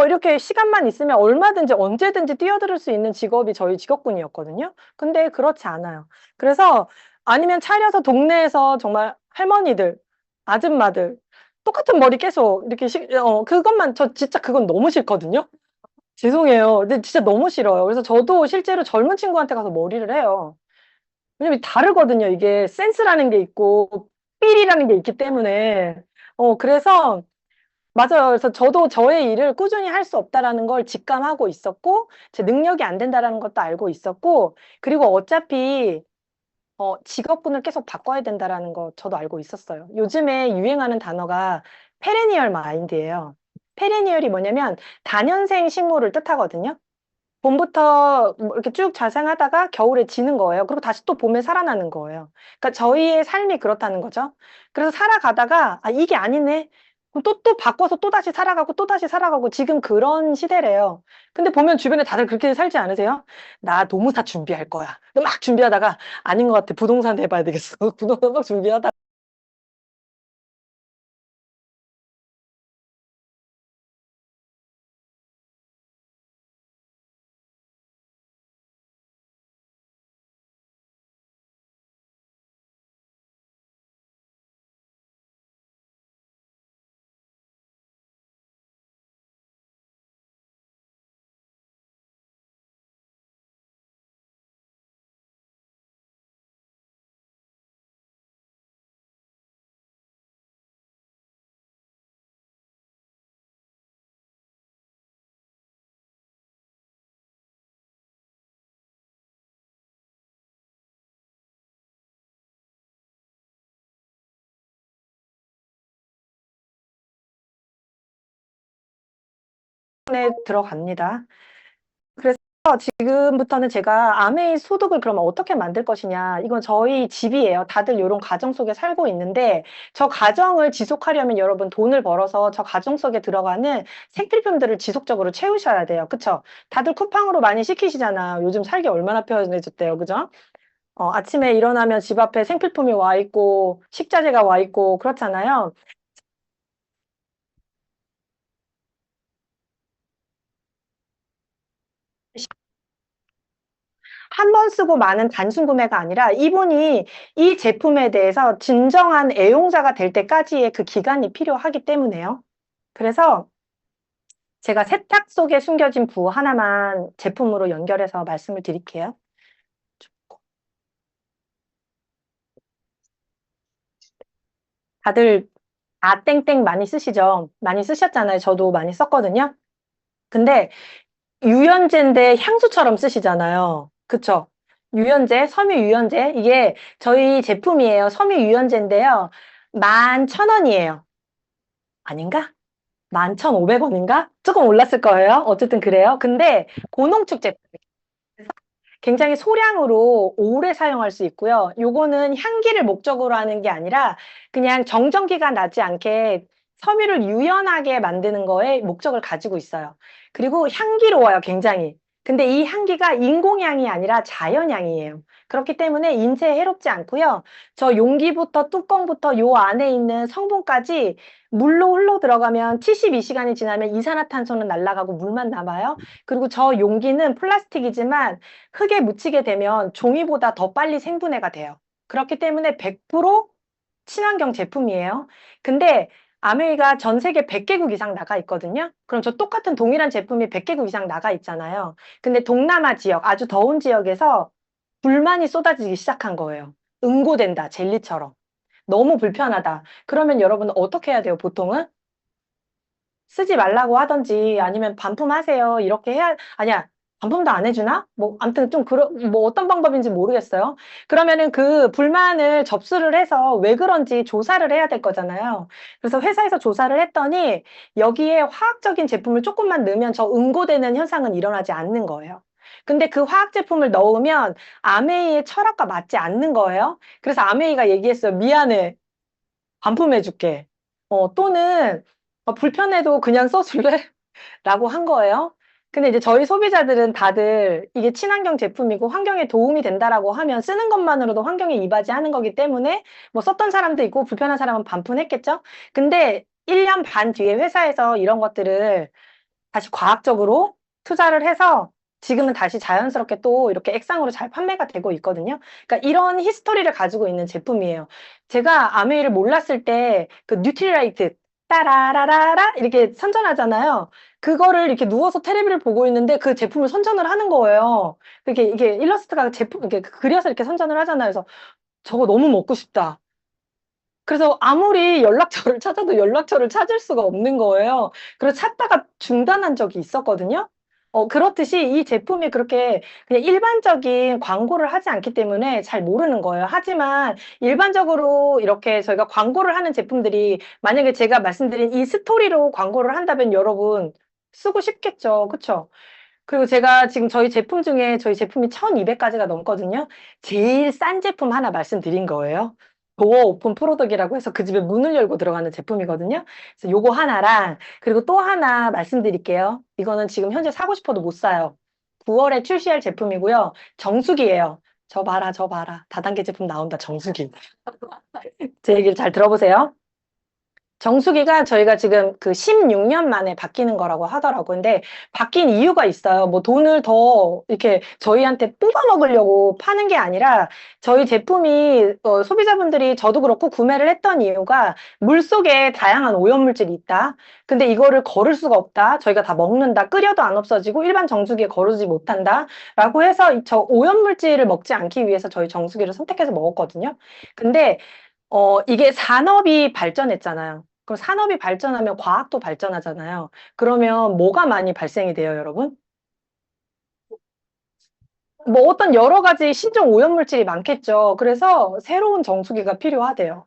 이렇게 시간만 있으면 얼마든지 언제든지 뛰어들 수 있는 직업이 저희 직업군이었거든요. 근데 그렇지 않아요. 그래서 아니면 차려서 동네에서 정말 할머니들, 아줌마들, 똑같은 머리 계속 이렇게 그것만, 저 진짜 그건 너무 싫거든요. 죄송해요. 근데 진짜 너무 싫어요. 그래서 저도 실제로 젊은 친구한테 가서 머리를 해요. 왜냐면 다르거든요. 이게 센스라는 게 있고 필이라는 게 있기 때문에. 그래서 맞아요. 그래서 저도 저의 일을 꾸준히 할 수 없다라는 걸 직감하고 있었고 제 능력이 안 된다라는 것도 알고 있었고 그리고 어차피 직업군을 계속 바꿔야 된다라는 거 저도 알고 있었어요. 요즘에 유행하는 단어가 페레니얼 마인드예요. 페레니얼이 뭐냐면 다년생 식물을 뜻하거든요. 봄부터 뭐 이렇게 쭉 자생하다가 겨울에 지는 거예요. 그리고 다시 또 봄에 살아나는 거예요. 그러니까 저희의 삶이 그렇다는 거죠. 그래서 살아가다가 이게 아니네. 그럼 또 바꿔서 또다시 살아가고 또다시 살아가고 지금 그런 시대래요. 근데 보면 주변에 다들 그렇게 살지 않으세요? 나 노무사 준비할 거야. 막 준비하다가 아닌 것 같아. 부동산 해봐야 되겠어. 부동산 막 준비하다가 부분에 들어갑니다. 그래서 지금부터는 제가 아메이 소득을 그러면 어떻게 만들 것이냐. 이건 저희 집이에요. 다들 이런 가정 속에 살고 있는데 저 가정을 지속하려면 여러분 돈을 벌어서 저 가정 속에 들어가는 생필품들을 지속적으로 채우셔야 돼요. 그쵸? 다들 쿠팡으로 많이 시키시잖아. 요즘 살기 얼마나 편해졌대요. 그죠? 아침에 일어나면 집 앞에 생필품이 와 있고 식자재가 와 있고 그렇잖아요. 한 번 쓰고 많은 단순 구매가 아니라 이분이 이 제품에 대해서 진정한 애용자가 될 때까지의 그 기간이 필요하기 때문에요. 그래서 제가 세탁 속에 숨겨진 부 하나만 제품으로 연결해서 말씀을 드릴게요. 다들 땡땡 많이 쓰시죠? 많이 쓰셨잖아요. 저도 많이 썼거든요. 근데 유연제인데 향수처럼 쓰시잖아요. 그쵸? 유연제, 섬유 유연제. 이게 저희 제품이에요. 섬유 유연제인데요. 11,000원이에요. 아닌가? 11,500원인가? 조금 올랐을 거예요. 어쨌든 그래요. 근데 고농축 제품. 굉장히 소량으로 오래 사용할 수 있고요. 요거는 향기를 목적으로 하는 게 아니라 그냥 정전기가 나지 않게 섬유를 유연하게 만드는 거에 목적을 가지고 있어요. 그리고 향기로워요, 굉장히. 근데 이 향기가 인공향이 아니라 자연향이에요. 그렇기 때문에 인체에 해롭지 않고요. 저 용기부터 뚜껑부터 요 안에 있는 성분까지 물로 흘러 들어가면 72시간이 지나면 이산화탄소는 날아가고 물만 남아요. 그리고 저 용기는 플라스틱이지만 흙에 묻히게 되면 종이보다 더 빨리 생분해가 돼요. 그렇기 때문에 100% 친환경 제품이에요. 근데 아메이가 전 세계 100개국 이상 나가 있거든요. 그럼 저 똑같은 동일한 제품이 100개국 이상 나가 있잖아요. 근데 동남아 지역, 아주 더운 지역에서 불만이 쏟아지기 시작한 거예요. 응고된다, 젤리처럼. 너무 불편하다. 그러면 여러분 어떻게 해야 돼요, 보통은? 쓰지 말라고 하든지 아니면 반품하세요. 이렇게 해야, 아니야. 반품도 안 해주나? 뭐, 아무튼 좀, 뭐 어떤 방법인지 모르겠어요. 그러면은 그 불만을 접수를 해서 왜 그런지 조사를 해야 될 거잖아요. 그래서 회사에서 조사를 했더니 여기에 화학적인 제품을 조금만 넣으면 저 응고되는 현상은 일어나지 않는 거예요. 근데 그 화학 제품을 넣으면 아메이의 철학과 맞지 않는 거예요. 그래서 아메이가 얘기했어요. 미안해. 반품해줄게. 또는 불편해도 그냥 써줄래? 라고 한 거예요. 근데 이제 저희 소비자들은 다들 이게 친환경 제품이고 환경에 도움이 된다라고 하면 쓰는 것만으로도 환경에 이바지하는 거기 때문에 뭐 썼던 사람도 있고 불편한 사람은 반품했겠죠? 근데 1년 반 뒤에 회사에서 이런 것들을 다시 과학적으로 투자를 해서 지금은 다시 자연스럽게 또 이렇게 액상으로 잘 판매가 되고 있거든요. 그러니까 이런 히스토리를 가지고 있는 제품이에요. 제가 아메이를 몰랐을 때 그 뉴트리라이트 따라라라라 이렇게 선전하잖아요. 그거를 이렇게 누워서 테레비를 보고 있는데 그 제품을 선전을 하는 거예요. 이게 일러스트가 제품 이렇게 그려서 이렇게 선전을 하잖아요. 그래서 저거 너무 먹고 싶다. 그래서 아무리 연락처를 찾아도 연락처를 찾을 수가 없는 거예요. 그래서 찾다가 중단한 적이 있었거든요. 그렇듯이 이 제품이 그렇게 그냥 일반적인 광고를 하지 않기 때문에 잘 모르는 거예요. 하지만 일반적으로 이렇게 저희가 광고를 하는 제품들이 만약에 제가 말씀드린 이 스토리로 광고를 한다면 여러분 쓰고 싶겠죠. 그쵸? 그리고 제가 지금 저희 제품 중에 저희 제품이 1200가지가 넘거든요. 제일 싼 제품 하나 말씀드린 거예요. 도어 오픈 프로덕이라고 해서 그 집에 문을 열고 들어가는 제품이거든요. 그래서 요거 하나랑 그리고 또 하나 말씀드릴게요. 이거는 지금 현재 사고 싶어도 못 사요. 9월에 출시할 제품이고요. 정수기예요. 저 봐라, 저 봐라. 다단계 제품 나온다, 정수기. 제 얘기를 잘 들어보세요. 정수기가 저희가 지금 그 16년 만에 바뀌는 거라고 하더라고요. 근데 바뀐 이유가 있어요. 뭐 돈을 더 이렇게 저희한테 뽑아 먹으려고 파는 게 아니라 저희 제품이 소비자분들이 저도 그렇고 구매를 했던 이유가 물속에 다양한 오염물질이 있다. 근데 이거를 거를 수가 없다. 저희가 다 먹는다. 끓여도 안 없어지고 일반 정수기에 거르지 못한다. 라고 해서 저 오염물질을 먹지 않기 위해서 저희 정수기를 선택해서 먹었거든요. 근데 이게 산업이 발전했잖아요. 그럼 산업이 발전하면 과학도 발전하잖아요. 그러면 뭐가 많이 발생이 돼요, 여러분? 뭐 어떤 여러 가지 신종 오염물질이 많겠죠. 그래서 새로운 정수기가 필요하대요.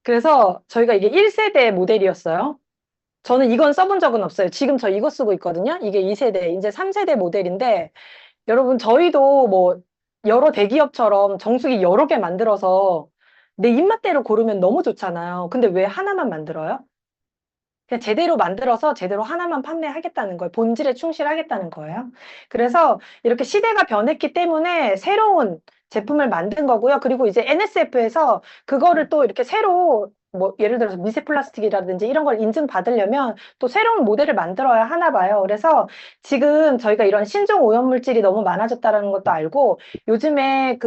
그래서 저희가 이게 1세대 모델이었어요. 저는 이건 써본 적은 없어요. 지금 저 이거 쓰고 있거든요. 이게 2세대, 이제 3세대 모델인데, 여러분, 저희도 뭐, 여러 대기업처럼 정수기 여러 개 만들어서 내 입맛대로 고르면 너무 좋잖아요. 근데 왜 하나만 만들어요? 그냥 제대로 만들어서 제대로 하나만 판매하겠다는 거예요. 본질에 충실하겠다는 거예요. 그래서 이렇게 시대가 변했기 때문에 새로운 제품을 만든 거고요. 그리고 이제 NSF에서 그거를 또 이렇게 새로 뭐 예를 들어서 미세 플라스틱이라든지 이런 걸 인증받으려면 또 새로운 모델을 만들어야 하나 봐요. 그래서 지금 저희가 이런 신종 오염물질이 너무 많아졌다는 것도 알고 요즘에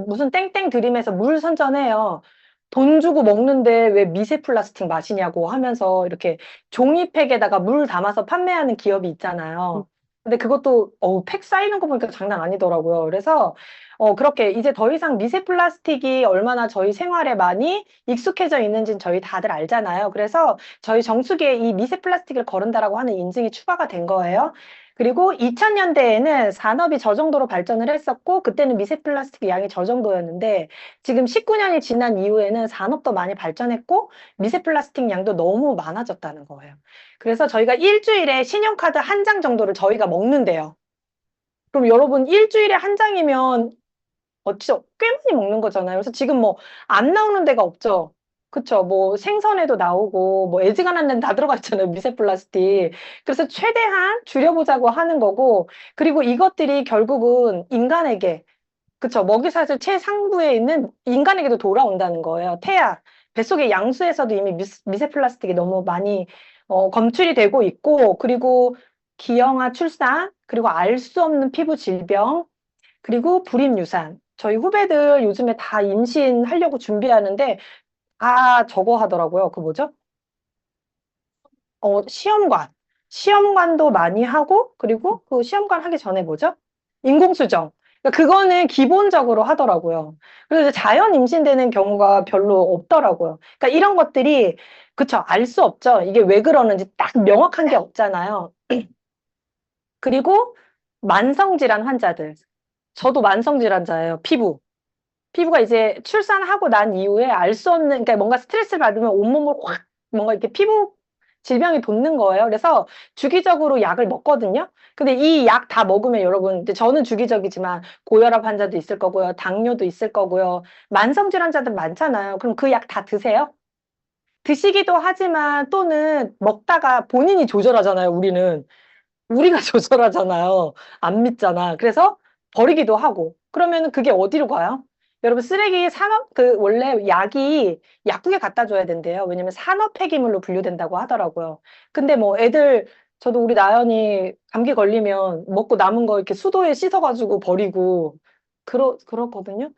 무슨 땡땡 드림에서 물 선전해요. 돈 주고 먹는데 왜 미세 플라스틱 마시냐고 하면서 이렇게 종이팩에다가 물 담아서 판매하는 기업이 있잖아요. 근데 그것도 팩 쌓이는 거 보니까 장난 아니더라고요. 그래서 그렇게 이제 더 이상 미세 플라스틱이 얼마나 저희 생활에 많이 익숙해져 있는지는 저희 다들 알잖아요. 그래서 저희 정수기에 이 미세 플라스틱을 거른다라고 하는 인증이 추가가 된 거예요. 그리고 2000년대에는 산업이 저 정도로 발전을 했었고 그때는 미세 플라스틱 양이 저 정도였는데 지금 19년이 지난 이후에는 산업도 많이 발전했고 미세 플라스틱 양도 너무 많아졌다는 거예요. 그래서 저희가 일주일에 신용카드 한 장 정도를 저희가 먹는데요. 그럼 여러분 일주일에 한 장이면 진짜 꽤 많이 먹는 거잖아요. 그래서 지금 뭐 안 나오는 데가 없죠. 그쵸. 뭐 생선에도 나오고 뭐 애지간한 데는 다 들어가 있잖아요. 미세 플라스틱. 그래서 최대한 줄여보자고 하는 거고 그리고 이것들이 결국은 인간에게 그쵸. 먹이사슬 최상부에 있는 인간에게도 돌아온다는 거예요. 태아, 뱃속의 양수에서도 이미 미세 플라스틱이 너무 많이 검출이 되고 있고, 그리고 기형아 출산, 그리고 알 수 없는 피부 질병, 그리고 불임유산. 저희 후배들 요즘에 다 임신하려고 준비하는데 다 저거 하더라고요. 그 뭐죠? 시험관. 시험관도 많이 하고, 그리고 그 시험관 하기 전에 뭐죠? 인공수정. 그러니까 그거는 기본적으로 하더라고요. 그래서 이제 자연 임신되는 경우가 별로 없더라고요. 그러니까 이런 것들이, 그쵸, 알 수 없죠. 이게 왜 그러는지 딱 명확한 게 없잖아요. 그리고 만성질환 환자들. 저도 만성질환자예요. 피부가 이제 출산하고 난 이후에 알 수 없는, 그러니까 뭔가 스트레스를 받으면 온몸을 확, 뭔가 이렇게 피부 질병이 돋는 거예요. 그래서 주기적으로 약을 먹거든요. 근데 이 약 다 먹으면 여러분, 이제 저는 주기적이지만 고혈압 환자도 있을 거고요. 당뇨도 있을 거고요. 만성질환자들 많잖아요. 그럼 그 약 다 드세요? 드시기도 하지만 또는 먹다가 본인이 조절하잖아요, 우리는. 우리가 조절하잖아요. 안 믿잖아. 그래서 버리기도 하고. 그러면 그게 어디로 가요? 여러분, 쓰레기 산업, 원래 약이 약국에 갖다 줘야 된대요. 왜냐면 산업 폐기물로 분류된다고 하더라고요. 근데 뭐 저도 우리 나연이 감기 걸리면 먹고 남은 거 이렇게 수도에 씻어가지고 버리고, 그렇거든요.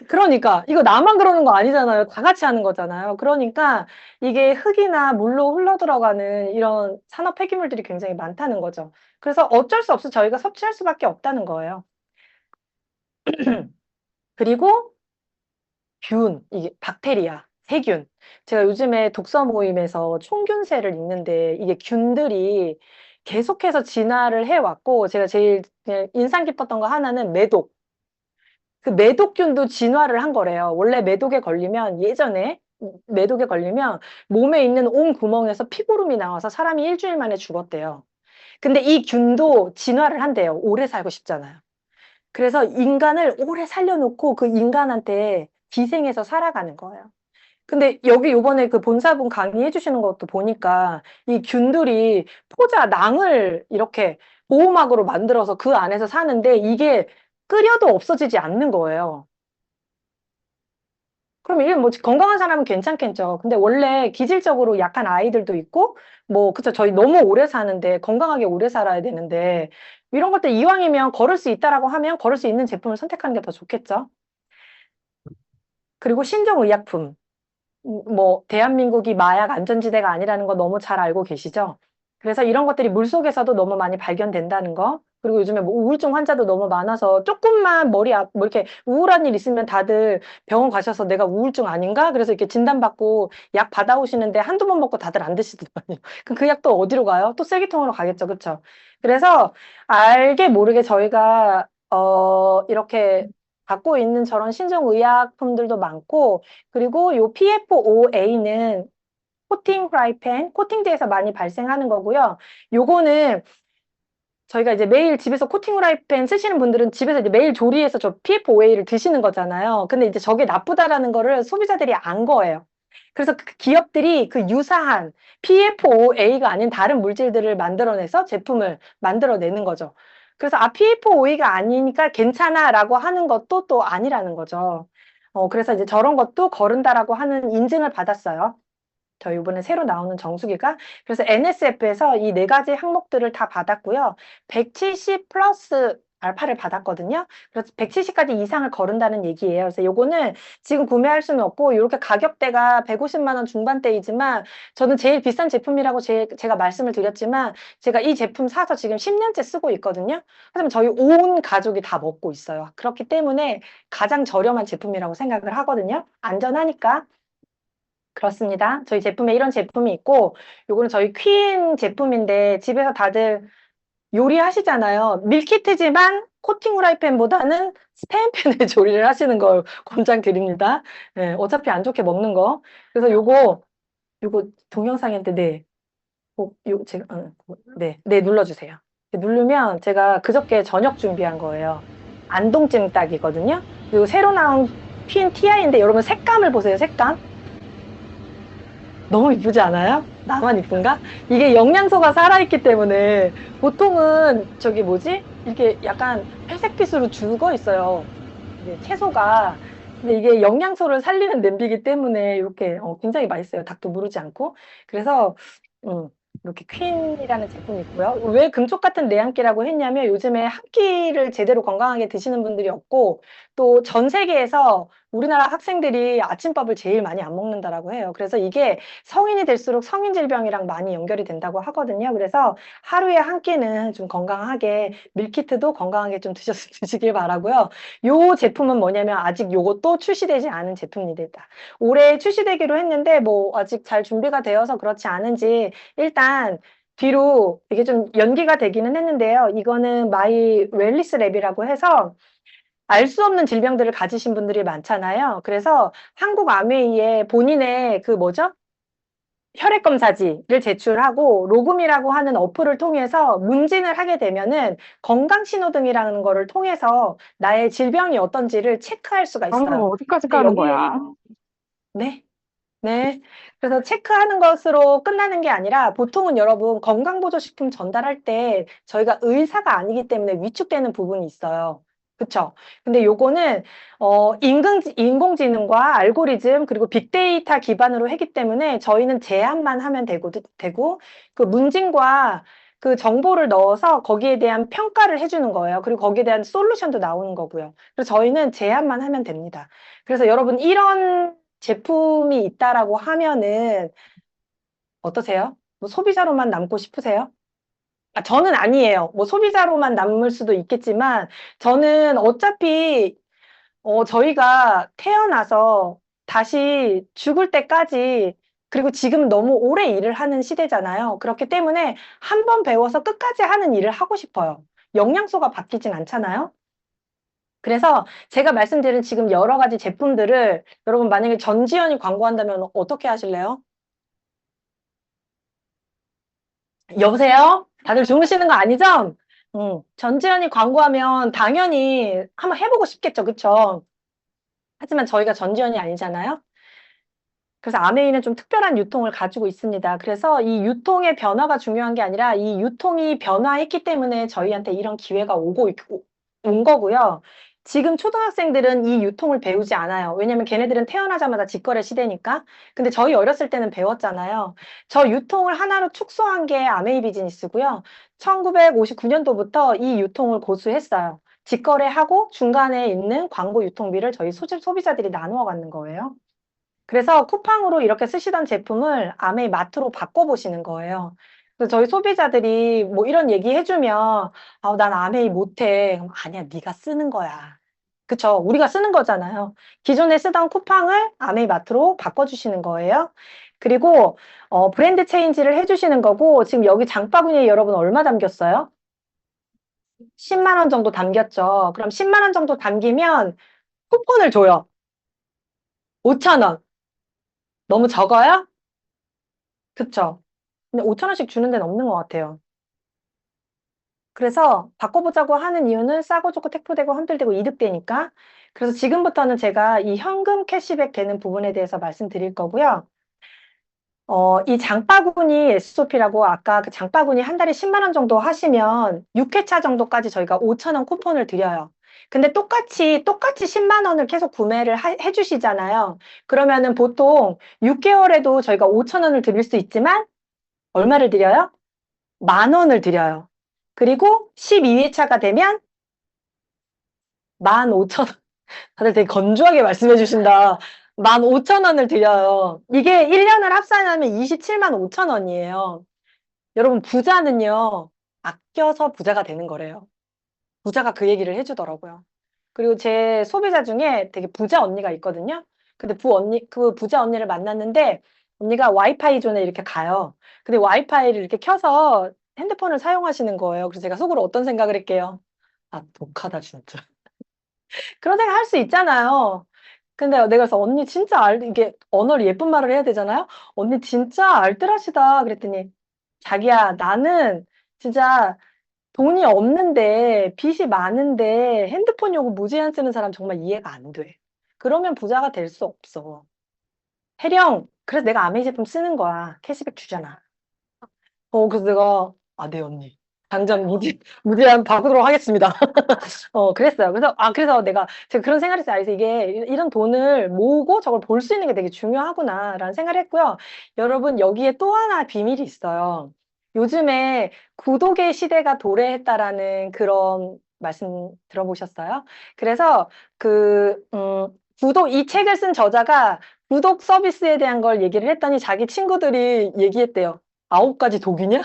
그러니까, 이거 나만 그러는 거 아니잖아요. 다 같이 하는 거잖아요. 그러니까, 이게 흙이나 물로 흘러들어가는 이런 산업 폐기물들이 굉장히 많다는 거죠. 그래서 어쩔 수 없이 저희가 섭취할 수밖에 없다는 거예요. 그리고 이게 박테리아, 세균. 제가 요즘에 독서 모임에서 총균세를 읽는데 이게 균들이 계속해서 진화를 해왔고 제가 제일 그냥 인상 깊었던 거 하나는 매독. 그 매독균도 진화를 한 거래요. 원래 예전에 매독에 걸리면 몸에 있는 온 구멍에서 피고름이 나와서 사람이 일주일 만에 죽었대요. 근데 이 균도 진화를 한대요. 오래 살고 싶잖아요. 그래서 인간을 오래 살려놓고 그 인간한테 기생해서 살아가는 거예요. 근데 여기 요번에 그 본사분 강의해 주시는 것도 보니까 이 균들이 낭을 이렇게 보호막으로 만들어서 그 안에서 사는데 이게 끓여도 없어지지 않는 거예요. 그럼 이게 뭐 건강한 사람은 괜찮겠죠. 근데 원래 기질적으로 약한 아이들도 있고, 뭐, 그쵸. 저희 너무 오래 사는데, 건강하게 오래 살아야 되는데, 이런 것들 이왕이면 걸을 수 있다라고 하면 걸을 수 있는 제품을 선택하는 게 더 좋겠죠. 그리고 신종의약품. 뭐, 대한민국이 마약 안전지대가 아니라는 거 너무 잘 알고 계시죠? 그래서 이런 것들이 물속에서도 너무 많이 발견된다는 거. 그리고 요즘에 뭐 우울증 환자도 너무 많아서 조금만 뭐 이렇게 우울한 일 있으면 다들 병원 가셔서 내가 우울증 아닌가? 그래서 이렇게 진단받고 약 받아오시는데 한두 번 먹고 다들 안 드시더라고요. 그럼 그 약 또 어디로 가요? 또 쓰레기통으로 가겠죠. 그쵸? 그래서 알게 모르게 저희가, 이렇게 갖고 있는 저런 신종의약품들도 많고, 그리고 요 PFOA는 코팅 프라이팬, 코팅제에서 많이 발생하는 거고요. 요거는 저희가 이제 매일 집에서 코팅 프라이팬 쓰시는 분들은 집에서 이제 매일 조리해서 저 PFOA를 드시는 거잖아요. 근데 이제 저게 나쁘다라는 거를 소비자들이 안 거예요. 그래서 그 기업들이 그 유사한 PFOA가 아닌 다른 물질들을 만들어내서 제품을 만들어내는 거죠. 그래서 PFOA가 아니니까 괜찮아라고 하는 것도 또 아니라는 거죠. 그래서 이제 저런 것도 거른다라고 하는 인증을 받았어요. 저희 이번에 새로 나오는 정수기가. 그래서 NSF에서 이 네 가지 항목들을 다 받았고요. 170 플러스 알파를 받았거든요. 그래서 170까지 이상을 거른다는 얘기예요. 그래서 요거는 지금 구매할 수는 없고 이렇게 가격대가 150만 원 중반대이지만 저는 제일 비싼 제품이라고 제가 말씀을 드렸지만 제가 이 제품 사서 지금 10년째 쓰고 있거든요. 하지만 저희 온 가족이 다 먹고 있어요. 그렇기 때문에 가장 저렴한 제품이라고 생각을 하거든요. 안전하니까. 그렇습니다. 저희 제품에 이런 제품이 있고, 요거는 저희 퀸 제품인데, 집에서 다들 요리하시잖아요. 밀키트지만 코팅 후라이팬보다는 스테인팬에 조리를 하시는 걸 권장드립니다. 네, 어차피 안 좋게 먹는 거. 그래서 요거 동영상인데, 네. 제가, 네, 눌러주세요. 누르면 제가 그저께 저녁 준비한 거예요. 안동찜닭이거든요. 그리고 새로 나온 퀸 TI인데, 여러분 색감을 보세요, 색감. 너무 이쁘지 않아요? 나만 이쁜가? 이게 영양소가 살아있기 때문에 보통은 저기 뭐지? 이렇게 약간 회색빛으로 죽어 있어요. 이게 채소가. 근데 이게 영양소를 살리는 냄비이기 때문에 이렇게 굉장히 맛있어요. 닭도 무르지 않고. 그래서 음, 이렇게 퀸이라는 제품이 있고요. 왜 금쪽 같은 내한끼라고 했냐면 요즘에 한 끼를 제대로 건강하게 드시는 분들이 없고 또 전 세계에서 우리나라 학생들이 아침밥을 제일 많이 안 먹는다라고 해요. 그래서 이게 성인이 될수록 성인 질병이랑 많이 연결이 된다고 하거든요. 그래서 하루에 한 끼는 좀 건강하게 밀키트도 건강하게 좀 드시길 바라고요. 요 제품은 뭐냐면 아직 요것도 출시되지 않은 제품입니다. 올해 출시되기로 했는데 뭐 아직 잘 준비가 되어서 그렇지 않은지 일단 뒤로 이게 좀 연기가 되기는 했는데요. 이거는 마이 웰리스 랩이라고 해서 알 수 없는 질병들을 가지신 분들이 많잖아요. 그래서 한국아메이에 본인의 그 뭐죠? 혈액검사지를 제출하고 로금이라고 하는 어플을 통해서 문진을 하게 되면은 건강신호등이라는 거를 통해서 나의 질병이 어떤지를 체크할 수가 있어요. 어디까지 근데 가는 여기, 거야? 네, 네. 그래서 체크하는 것으로 끝나는 게 아니라 보통은 여러분 건강보조식품 전달할 때 저희가 의사가 아니기 때문에 위축되는 부분이 있어요. 그쵸? 근데 요거는 인공지능과 알고리즘 그리고 빅데이터 기반으로 했기 때문에 저희는 제안만 하면 되고 그 문진과 그 정보를 넣어서 거기에 대한 평가를 해주는 거예요. 그리고 거기에 대한 솔루션도 나오는 거고요. 그래서 저희는 제안만 하면 됩니다. 그래서 여러분 이런 제품이 있다라고 하면은 어떠세요? 뭐 소비자로만 남고 싶으세요? 저는 아니에요. 뭐 소비자로만 남을 수도 있겠지만 저는 어차피 저희가 태어나서 다시 죽을 때까지 그리고 지금 너무 오래 일을 하는 시대잖아요. 그렇기 때문에 한 번 배워서 끝까지 하는 일을 하고 싶어요. 영양소가 바뀌진 않잖아요. 그래서 제가 말씀드린 지금 여러 가지 제품들을 여러분 만약에 전지현이 광고한다면 어떻게 하실래요? 여보세요? 다들 주무시는 거 아니죠? 전지현이 광고하면 당연히 한번 해보고 싶겠죠, 그쵸? 하지만 저희가 전지현이 아니잖아요. 그래서 아메이는 좀 특별한 유통을 가지고 있습니다. 그래서 이 유통의 변화가 중요한 게 아니라 이 유통이 변화했기 때문에 저희한테 이런 기회가 온 거고요. 지금 초등학생들은 이 유통을 배우지 않아요. 왜냐면 걔네들은 태어나자마자 직거래 시대니까. 근데 저희 어렸을 때는 배웠잖아요. 저 유통을 하나로 축소한 게 아메이 비즈니스고요. 1959년도부터 이 유통을 고수했어요. 직거래하고 중간에 있는 광고 유통비를 저희 소비자들이 나누어 갖는 거예요. 그래서 쿠팡으로 이렇게 쓰시던 제품을 아메이 마트로 바꿔보시는 거예요. 그래서 저희 소비자들이 뭐 이런 얘기 해주면 난 아메이 못해. 그럼 아니야, 네가 쓰는 거야. 그쵸? 우리가 쓰는 거잖아요. 기존에 쓰던 쿠팡을 아메이 마트로 바꿔주시는 거예요. 그리고 브랜드 체인지를 해주시는 거고 지금 여기 장바구니에 여러분 얼마 담겼어요? 10만 원 정도 담겼죠. 그럼 10만 원 정도 담기면 쿠폰을 줘요. 5천 원. 너무 적어요? 그쵸? 근데 5천 원씩 주는 데는 없는 것 같아요. 그래서 바꿔보자고 하는 이유는 싸고 좋고 택배되고 환불되고 이득되니까. 그래서 지금부터는 제가 이 현금 캐시백 되는 부분에 대해서 말씀드릴 거고요. 이 장바구니 SOP라고 아까 그 장바구니 한 달에 10만 원 정도 하시면 6회차 정도까지 저희가 5천 원 쿠폰을 드려요. 근데 똑같이 10만 원을 계속 구매를 해주시잖아요. 그러면은 보통 6개월에도 저희가 5천 원을 드릴 수 있지만 얼마를 드려요? 만 원을 드려요. 그리고 12회차가 되면 15,000원. 다들 되게 건조하게 말씀해 주신다. 15,000원을 드려요. 이게 1년을 합산하면 27만 5천 원이에요. 여러분, 부자는요, 아껴서 부자가 되는 거래요. 부자가 그 얘기를 해주더라고요. 그리고 제 소비자 중에 되게 부자 언니가 있거든요. 근데 그 부자 언니를 만났는데, 언니가 와이파이 존에 이렇게 가요. 근데 와이파이를 이렇게 켜서 핸드폰을 사용하시는 거예요. 그래서 제가 속으로 어떤 생각을 할게요. 아, 독하다, 진짜. 그런 생각 할 수 있잖아요. 근데 내가 그래서 언니 진짜 이게 언어를 예쁜 말을 해야 되잖아요. 언니 진짜 알뜰하시다. 그랬더니 자기야, 나는 진짜 돈이 없는데 빚이 많은데 핸드폰 요금 무제한 쓰는 사람 정말 이해가 안 돼. 그러면 부자가 될 수 없어. 혜령, 그래서 내가 아메이 제품 쓰는 거야. 캐시백 주잖아. 그래서 내가, 아, 네, 언니. 당장 무제한 바꾸도록 하겠습니다. 그랬어요. 그래서 제가 그런 생각을 했어요. 그래서 이게, 이런 돈을 모으고 저걸 볼 수 있는 게 되게 중요하구나라는 생각을 했고요. 여러분, 여기에 또 하나 비밀이 있어요. 요즘에 구독의 시대가 도래했다라는 그런 말씀 들어보셨어요? 그래서 이 책을 쓴 저자가 구독 서비스에 대한 걸 얘기를 했더니 자기 친구들이 얘기했대요. 9가지 독이냐?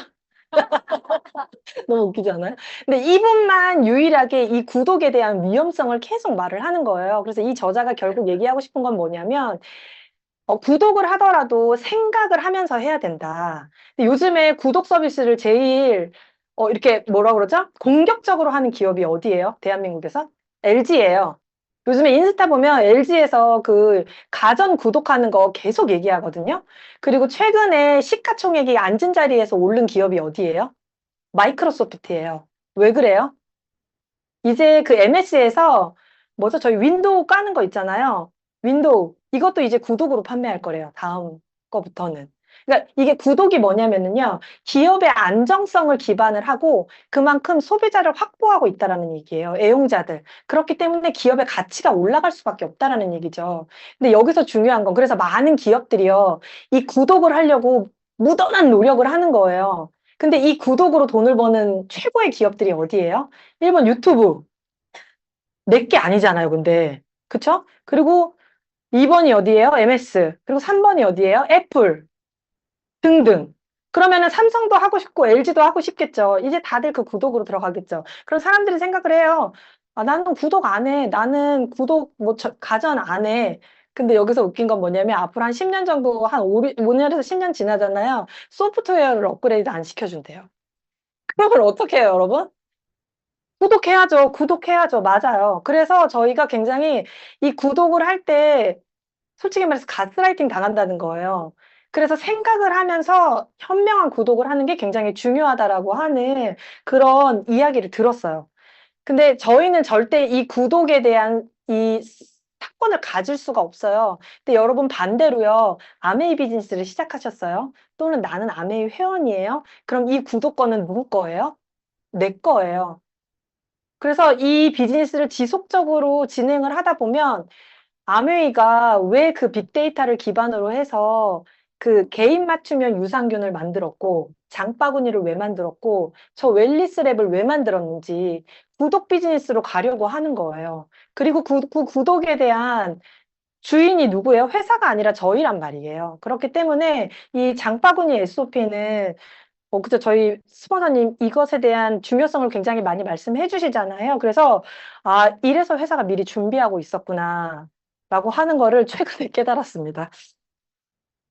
너무 웃기지 않아요? 근데 이분만 유일하게 이 구독에 대한 위험성을 계속 말을 하는 거예요. 그래서 이 저자가 결국 얘기하고 싶은 건 뭐냐면, 구독을 하더라도 생각을 하면서 해야 된다. 근데 요즘에 구독 서비스를 제일, 이렇게 뭐라 그러죠? 공격적으로 하는 기업이 어디예요? 대한민국에서? LG예요. 요즘에 인스타 보면 LG에서 그 가전 구독하는 거 계속 얘기하거든요. 그리고 최근에 시가총액이 앉은 자리에서 오른 기업이 어디예요? 마이크로소프트예요. 왜 그래요? 이제 그 MS에서 뭐죠? 저희 윈도우 까는 거 있잖아요. 윈도우. 이것도 이제 구독으로 판매할 거래요. 다음 거부터는. 그러니까 이게 구독이 뭐냐면은요. 기업의 안정성을 기반을 하고 그만큼 소비자를 확보하고 있다라는 얘기예요. 애용자들. 그렇기 때문에 기업의 가치가 올라갈 수밖에 없다라는 얘기죠. 근데 여기서 중요한 건 그래서 많은 기업들이요. 이 구독을 하려고 무던한 노력을 하는 거예요. 근데 이 구독으로 돈을 버는 최고의 기업들이 어디예요? 1번 유튜브. 내게 아니잖아요, 근데. 그쵸? 그리고 2번이 어디예요? MS. 그리고 3번이 어디예요? 애플. 등등. 그러면은 삼성도 하고 싶고 LG도 하고 싶겠죠. 이제 다들 그 구독으로 들어가겠죠. 그럼 사람들이 생각을 해요. 아, 나는 구독 안 해. 나는 구독, 가전 안 해. 근데 여기서 웃긴 건 뭐냐면 앞으로 한 10년 정도, 한 5년에서 10년 지나잖아요. 소프트웨어를 업그레이드 안 시켜준대요. 그러면 어떻게 해요, 여러분? 구독해야죠. 구독해야죠. 맞아요. 그래서 저희가 굉장히 이 구독을 할 때 솔직히 말해서 가스라이팅 당한다는 거예요. 그래서 생각을 하면서 현명한 구독을 하는 게 굉장히 중요하다라고 하는 그런 이야기를 들었어요. 근데 저희는 절대 이 구독에 대한 이 사건을 가질 수가 없어요. 근데 여러분 반대로요. 아메이 비즈니스를 시작하셨어요. 또는 나는 아메이 회원이에요. 그럼 이 구독권은 누구 거예요? 내 거예요. 그래서 이 비즈니스를 지속적으로 진행을 하다 보면 아메이가 왜 그 빅데이터를 기반으로 해서 그 개인 맞춤형 유산균을 만들었고 장바구니를 왜 만들었고 저 웰니스 랩을 왜 만들었는지 구독 비즈니스로 가려고 하는 거예요. 그리고 그 구독에 대한 주인이 누구예요? 회사가 아니라 저희란 말이에요. 그렇기 때문에 이 장바구니 SOP는 그죠. 저희 스폰서님 이것에 대한 중요성을 굉장히 많이 말씀해 주시잖아요. 그래서, 아, 이래서 회사가 미리 준비하고 있었구나. 라고 하는 거를 최근에 깨달았습니다.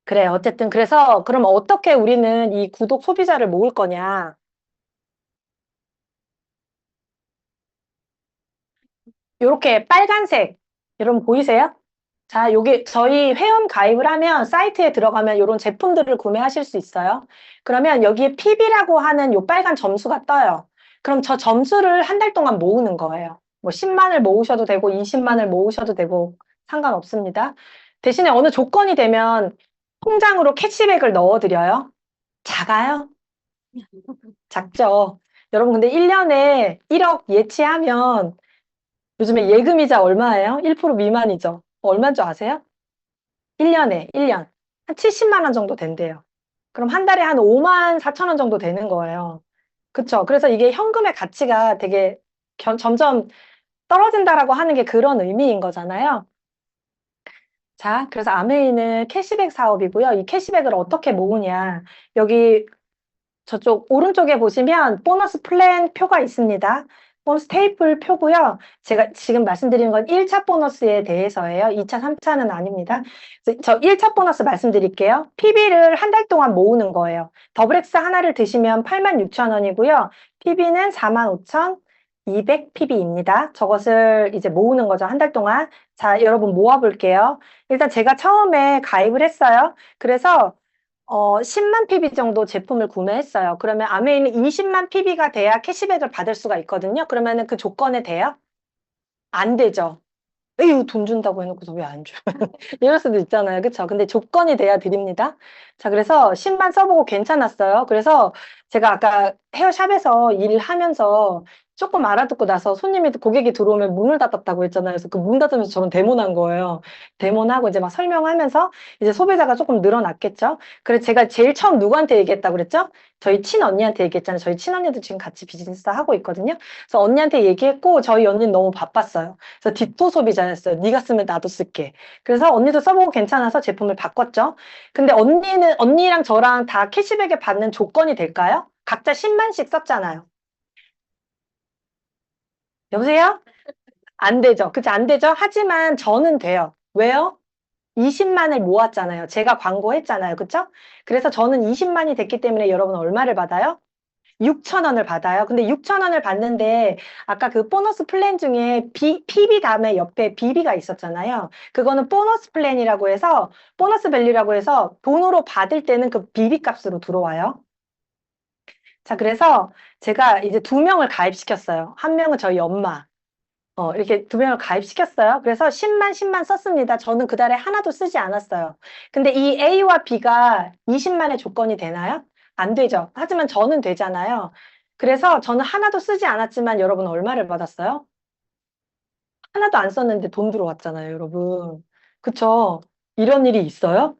그래, 어쨌든, 그래서, 그럼 어떻게 우리는 이 구독 소비자를 모을 거냐. 요렇게 빨간색, 여러분 보이세요? 자, 여기 저희 회원 가입을 하면 사이트에 들어가면 이런 제품들을 구매하실 수 있어요. 그러면 여기에 PB라고 하는 요 빨간 점수가 떠요. 그럼 저 점수를 한 달 동안 모으는 거예요. 뭐 10만을 모으셔도 되고 20만을 모으셔도 되고 상관없습니다. 대신에 어느 조건이 되면 통장으로 캐시백을 넣어드려요. 작아요? 작죠. 여러분 근데 1년에 1억 예치하면 요즘에 예금이자 얼마예요? 1% 미만이죠. 얼마인 줄 아세요? 1년에 1년 한 70만 원 정도 된대요. 그럼 한 달에 한 5만 4천 원 정도 되는 거예요. 그쵸? 그래서 이게 현금의 가치가 되게 점점 떨어진다라고 하는 게 그런 의미인 거잖아요. 자, 그래서 아메이는 캐시백 사업이고요. 이 캐시백을 어떻게 모으냐. 여기 저쪽 오른쪽에 보시면 보너스 플랜 표가 있습니다. 보너스 테이블 표고요. 제가 지금 말씀드리는 건 1차 보너스에 대해서예요. 2차, 3차는 아닙니다. 그래서 저 1차 보너스 말씀드릴게요. PB를 한 달 동안 모으는 거예요. 더블X 하나를 드시면 86,000원이고요. PB는 45,200 PB입니다. 저것을 이제 모으는 거죠. 한 달 동안. 자, 여러분 모아볼게요. 일단 제가 처음에 가입을 했어요. 그래서 10만 PB 정도 제품을 구매했어요. 그러면 아메이는 20만 PB가 돼야 캐시백을 받을 수가 있거든요. 그러면은 그 조건에 돼요? 안 되죠. 에휴, 돈 준다고 해놓고서 왜 안 줘요? 이럴 수도 있잖아요. 그쵸? 근데 조건이 돼야 드립니다. 자, 그래서 10만 써보고 괜찮았어요. 그래서 제가 아까 헤어샵에서 일하면서 조금 알아듣고 나서 손님이, 고객이 들어오면 문을 닫았다고 했잖아요. 그래서 그 문 닫으면서 저는 데모난 거예요. 데모나고 이제 막 설명하면서 이제 소비자가 조금 늘어났겠죠. 그래서 제가 제일 처음 누구한테 얘기했다고 그랬죠? 저희 친언니한테 얘기했잖아요. 저희 친언니도 지금 같이 비즈니스 하고 있거든요. 그래서 언니한테 얘기했고 저희 언니는 너무 바빴어요. 그래서 디토 소비자였어요. 네가 쓰면 나도 쓸게. 그래서 언니도 써보고 괜찮아서 제품을 바꿨죠. 근데 언니랑 저랑 다 캐시백에 받는 조건이 될까요? 각자 10만씩 썼잖아요. 여보세요? 안 되죠. 그치? 안 되죠? 하지만 저는 돼요. 왜요? 20만을 모았잖아요. 제가 광고했잖아요. 그쵸? 그래서 저는 20만이 됐기 때문에 여러분 얼마를 받아요? 6천 원을 받아요. 근데 6천 원을 받는데 아까 그 보너스 플랜 중에 PB 다음에 옆에 BB가 있었잖아요. 그거는 보너스 플랜이라고 해서 보너스 밸류라고 해서 돈으로 받을 때는 그 BB 값으로 들어와요. 자, 그래서 제가 이제 두 명을 가입시켰어요. 한 명은 저희 엄마. 이렇게 두 명을 가입시켰어요. 그래서 10만 썼습니다. 저는 그달에 하나도 쓰지 않았어요. 근데 이 A와 B가 20만의 조건이 되나요? 안 되죠. 하지만 저는 되잖아요. 그래서 저는 하나도 쓰지 않았지만 여러분 얼마를 받았어요? 하나도 안 썼는데 돈 들어왔잖아요, 여러분. 그쵸? 이런 일이 있어요?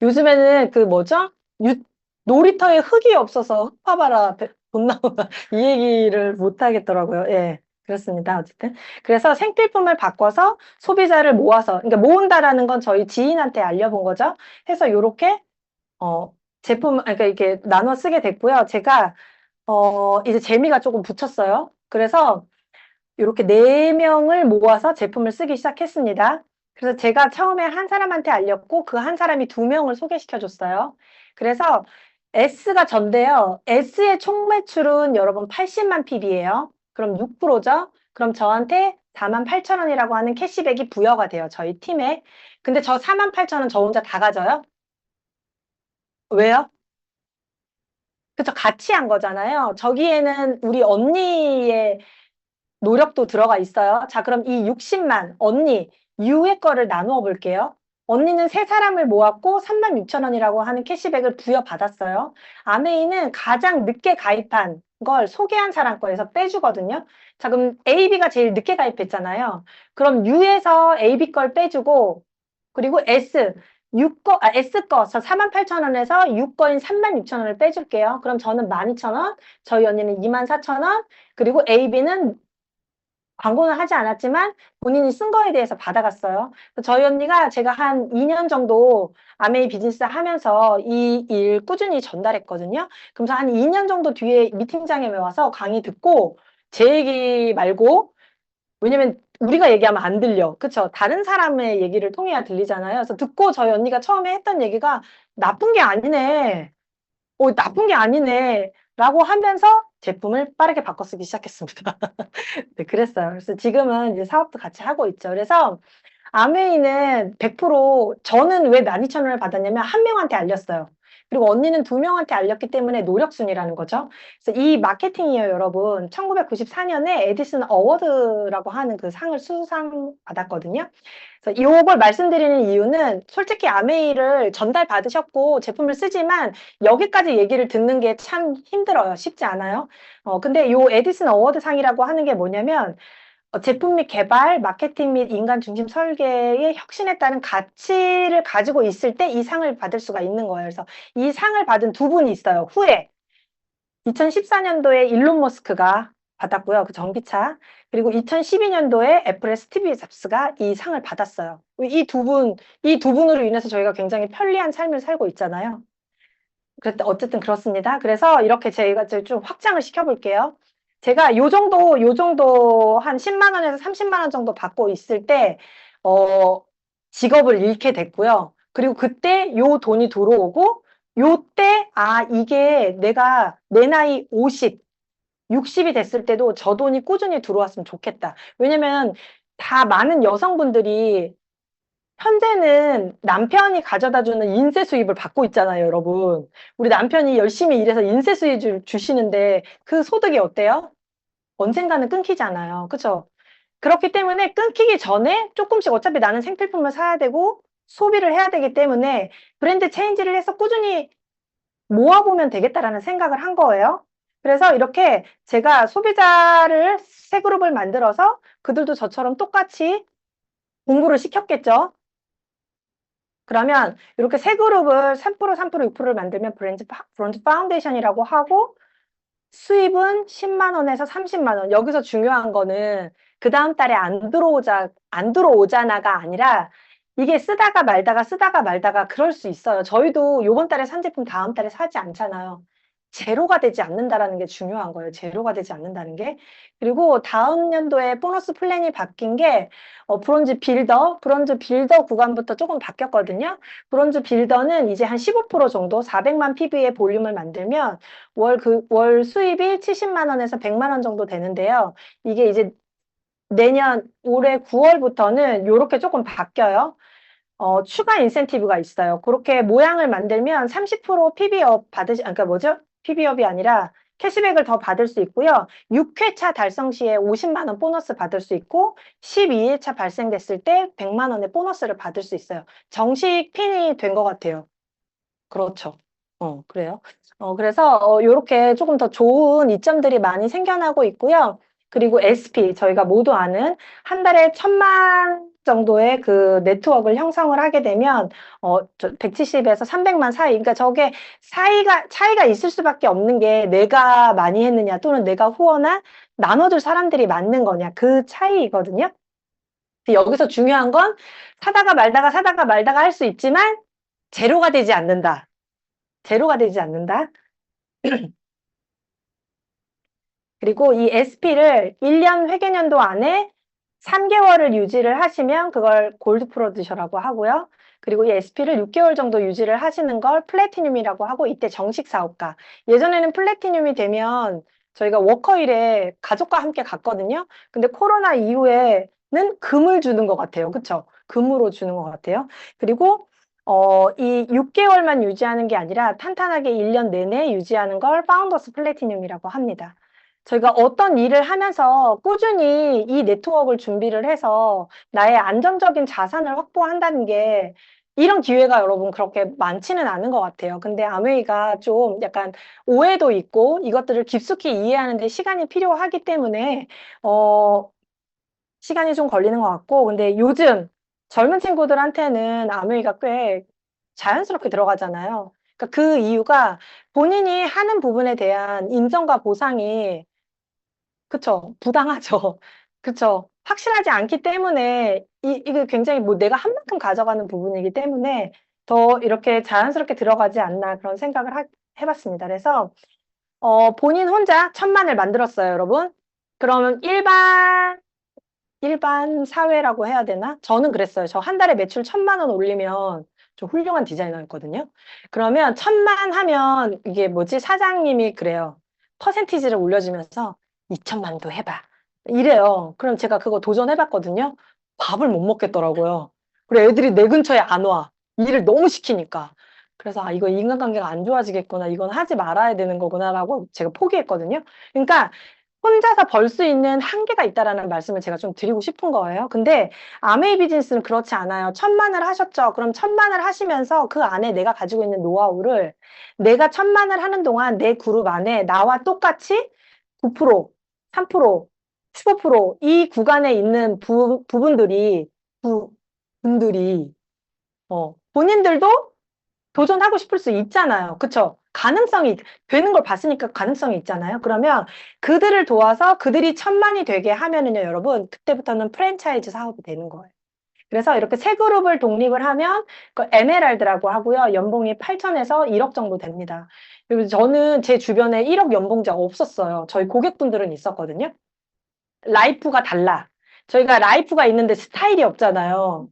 요즘에는 그 뭐죠? 놀이터에 흙이 없어서 흙 파봐라 돈 나오나 이 얘기를 못 하겠더라고요. 예. 그렇습니다. 어쨌든. 그래서 생필품을 바꿔서 소비자를 모아서, 그러니까 모은다라는 건 저희 지인한테 알려본 거죠. 해서 요렇게, 어, 그러니까 이렇게 나눠 쓰게 됐고요. 제가, 이제 재미가 조금 붙였어요. 그래서 이렇게 네명을 모아서 제품을 쓰기 시작했습니다. 그래서 제가 처음에 한 사람한테 알렸고 그 한 사람이 두 명을 소개시켜 줬어요. 그래서 S가 전데요. S의 총 매출은 여러분 80만 PB예요. 그럼 6%죠? 그럼 저한테 4만 8천 원이라고 하는 캐시백이 부여가 돼요. 저희 팀에. 근데 저 4만 8천 원 저 혼자 다 가져요? 왜요? 그쵸, 같이 한 거잖아요. 저기에는 우리 언니의 노력도 들어가 있어요. 자, 그럼 이 60만 언니 유의 거를 나누어 볼게요. 언니는 세 사람을 모았고 3만 6천 원이라고 하는 캐시백을 부여받았어요. 아메이는 가장 늦게 가입한 걸 소개한 사람 거에서 빼주거든요. 자, 그럼 AB가 제일 늦게 가입했잖아요. 그럼 U에서 AB 걸 빼주고 그리고 S 거, 저 4만 8천 원에서 U 거인 3만 6천 원을 빼줄게요. 그럼 저는 12,000원, 저희 언니는 2만 4천 원, 그리고 AB는 광고는 하지 않았지만 본인이 쓴 거에 대해서 받아갔어요. 저희 언니가 제가 한 2년 정도 아메이 비즈니스 하면서 이 일 꾸준히 전달했거든요. 그래서 한 2년 정도 뒤에 미팅장에 와서 강의 듣고 제 얘기 말고 왜냐면 우리가 얘기하면 안 들려. 그쵸? 다른 사람의 얘기를 통해야 들리잖아요. 그래서 듣고 저희 언니가 처음에 했던 얘기가 나쁜 게 아니네. 나쁜 게 아니네. 라고 하면서 제품을 빠르게 바꿔 쓰기 시작했습니다. 네, 그랬어요. 그래서 지금은 이제 사업도 같이 하고 있죠. 그래서 아메이는 100% 저는 왜 12,000원을 받았냐면 한 명한테 알렸어요. 그리고 언니는 두 명한테 알렸기 때문에 노력순이라는 거죠. 그래서 이 마케팅이에요, 여러분. 1994년에 에디슨 어워드라고 하는 그 상을 수상 받았거든요. 그래서 이걸 말씀드리는 이유는 솔직히 아메이를 전달 받으셨고 제품을 쓰지만 여기까지 얘기를 듣는 게 참 힘들어요. 쉽지 않아요. 근데 요 에디슨 어워드 상이라고 하는 게 뭐냐면 제품 및 개발, 마케팅 및 인간 중심 설계의 혁신에 따른 가치를 가지고 있을 때 이 상을 받을 수가 있는 거예요. 그래서 이 상을 받은 두 분이 있어요. 후에 2014년도에 일론 머스크가 받았고요. 그 전기차. 그리고 2012년도에 애플의 스티브 잡스가 이 상을 받았어요. 이 두 분으로 인해서 저희가 굉장히 편리한 삶을 살고 있잖아요. 어쨌든 그렇습니다. 그래서 이렇게 제가 좀 확장을 시켜볼게요. 제가 요 정도 한 10만 원에서 30만 원 정도 받고 있을 때, 직업을 잃게 됐고요. 그리고 그때 요 돈이 들어오고, 요때, 이게 내가 내 나이 50, 60이 됐을 때도 저 돈이 꾸준히 들어왔으면 좋겠다. 왜냐면 다 많은 여성분들이 현재는 남편이 가져다주는 인세 수입을 받고 있잖아요, 여러분. 우리 남편이 열심히 일해서 인세 수입을 주시는데 그 소득이 어때요? 언젠가는 끊기잖아요. 그죠? 그렇기 때문에 끊기기 전에 조금씩 어차피 나는 생필품을 사야 되고 소비를 해야 되기 때문에 브랜드 체인지를 해서 꾸준히 모아보면 되겠다라는 생각을 한 거예요. 그래서 이렇게 제가 소비자를 세 그룹을 만들어서 그들도 저처럼 똑같이 공부를 시켰겠죠. 그러면 이렇게 세 그룹을 3%, 3%, 6%를 만들면 브랜드 파운데이션이라고 하고 수입은 10만 원에서 30만 원. 여기서 중요한 거는 그 다음 달에 안 들어오잖아가 아니라 이게 쓰다가 말다가 그럴 수 있어요. 저희도 요번 달에 산 제품 다음 달에 사지 않잖아요. 제로가 되지 않는다라는 게 중요한 거예요. 제로가 되지 않는다는 게. 그리고 다음 연도에 보너스 플랜이 바뀐 게 브론즈 빌더 구간부터 조금 바뀌었거든요. 브론즈 빌더는 이제 한 15% 정도 400만 PV의 볼륨을 만들면 월 수입이 70만 원에서 100만 원 정도 되는데요. 이게 이제 올해 9월부터는 이렇게 조금 바뀌어요. 추가 인센티브가 있어요. 그렇게 모양을 만들면 30% PB업 그러니까 뭐죠? PB업이 아니라 캐시백을 더 받을 수 있고요. 6회차 달성 시에 50만 원 보너스 받을 수 있고 12회차 발생됐을 때 100만 원의 보너스를 받을 수 있어요. 정식 핀이 된 것 같아요. 그렇죠. 그래요. 그래서 요렇게 조금 더 좋은 이점들이 많이 생겨나고 있고요. 그리고 SP, 저희가 모두 아는 한 달에 1,000만 정도의 그 네트워크를 형성을 하게 되면 170에서 300만 사이, 그러니까 저게 차이가 있을 수밖에 없는 게 내가 많이 했느냐 또는 내가 후원한 나눠줄 사람들이 맞는 거냐 그 차이거든요. 여기서 중요한 건 사다가 말다가 할 수 있지만 제로가 되지 않는다. 제로가 되지 않는다. 그리고 이 SP를 1년 회계연도 안에 3개월을 유지를 하시면 그걸 골드 프로듀셔라고 하고요. 그리고 이 SP를 6개월 정도 유지를 하시는 걸 플래티늄이라고 하고 이때 정식 사업가. 예전에는 플래티늄이 되면 저희가 워커힐에 가족과 함께 갔거든요. 근데 코로나 이후에는 금을 주는 것 같아요. 그쵸? 금으로 주는 것 같아요. 그리고 이 6개월만 유지하는 게 아니라 탄탄하게 1년 내내 유지하는 걸 파운더스 플래티늄이라고 합니다. 저희가 어떤 일을 하면서 꾸준히 이 네트워크를 준비를 해서 나의 안정적인 자산을 확보한다는 게 이런 기회가 여러분 그렇게 많지는 않은 것 같아요. 근데 아메이가 좀 약간 오해도 있고 이것들을 깊숙이 이해하는 데 시간이 필요하기 때문에 시간이 좀 걸리는 것 같고 근데 요즘 젊은 친구들한테는 아메이가 꽤 자연스럽게 들어가잖아요. 그러니까 그 이유가 본인이 하는 부분에 대한 인정과 보상이 그쵸. 부당하죠. 그쵸. 확실하지 않기 때문에 이게 굉장히 뭐 내가 한 만큼 가져가는 부분이기 때문에 더 이렇게 자연스럽게 들어가지 않나 그런 생각을 해봤습니다. 그래서 본인 혼자 1,000만을 만들었어요, 여러분. 그러면 일반 사회라고 해야 되나? 저는 그랬어요. 저 한 달에 매출 1,000만 원 올리면 좀 훌륭한 디자이너였거든요. 그러면 1,000만 하면 이게 뭐지? 사장님이 그래요. 퍼센티지를 올려주면서 2,000만도 해봐. 이래요. 그럼 제가 그거 도전해봤거든요. 밥을 못 먹겠더라고요. 그리고 애들이 내 근처에 안 와. 일을 너무 시키니까. 그래서 아, 이거 인간관계가 안 좋아지겠구나. 이건 하지 말아야 되는 거구나라고 제가 포기했거든요. 그러니까 혼자서 벌 수 있는 한계가 있다라는 말씀을 제가 좀 드리고 싶은 거예요. 근데 아메이 비즈니스는 그렇지 않아요. 1,000만을 하셨죠. 그럼 1,000만을 하시면서 그 안에 내가 가지고 있는 노하우를 내가 1,000만을 하는 동안 내 그룹 안에 나와 똑같이 9%, 3%, 15%이 구간에 있는 부분들이 분들이 본인들도 도전하고 싶을 수 있잖아요. 그쵸? 가능성이 되는 걸 봤으니까 가능성이 있잖아요. 그러면 그들을 도와서 그들이 1,000만이 되게 하면은요, 여러분, 그때부터는 프랜차이즈 사업이 되는 거예요. 그래서 이렇게 세 그룹을 독립을 하면 그 에메랄드라고 하고요. 연봉이 8천에서 1억 정도 됩니다. 그리고 저는 제 주변에 1억 연봉자 없었어요. 저희 고객분들은 있었거든요. 라이프가 달라. 저희가 라이프가 있는데 스타일이 없잖아요.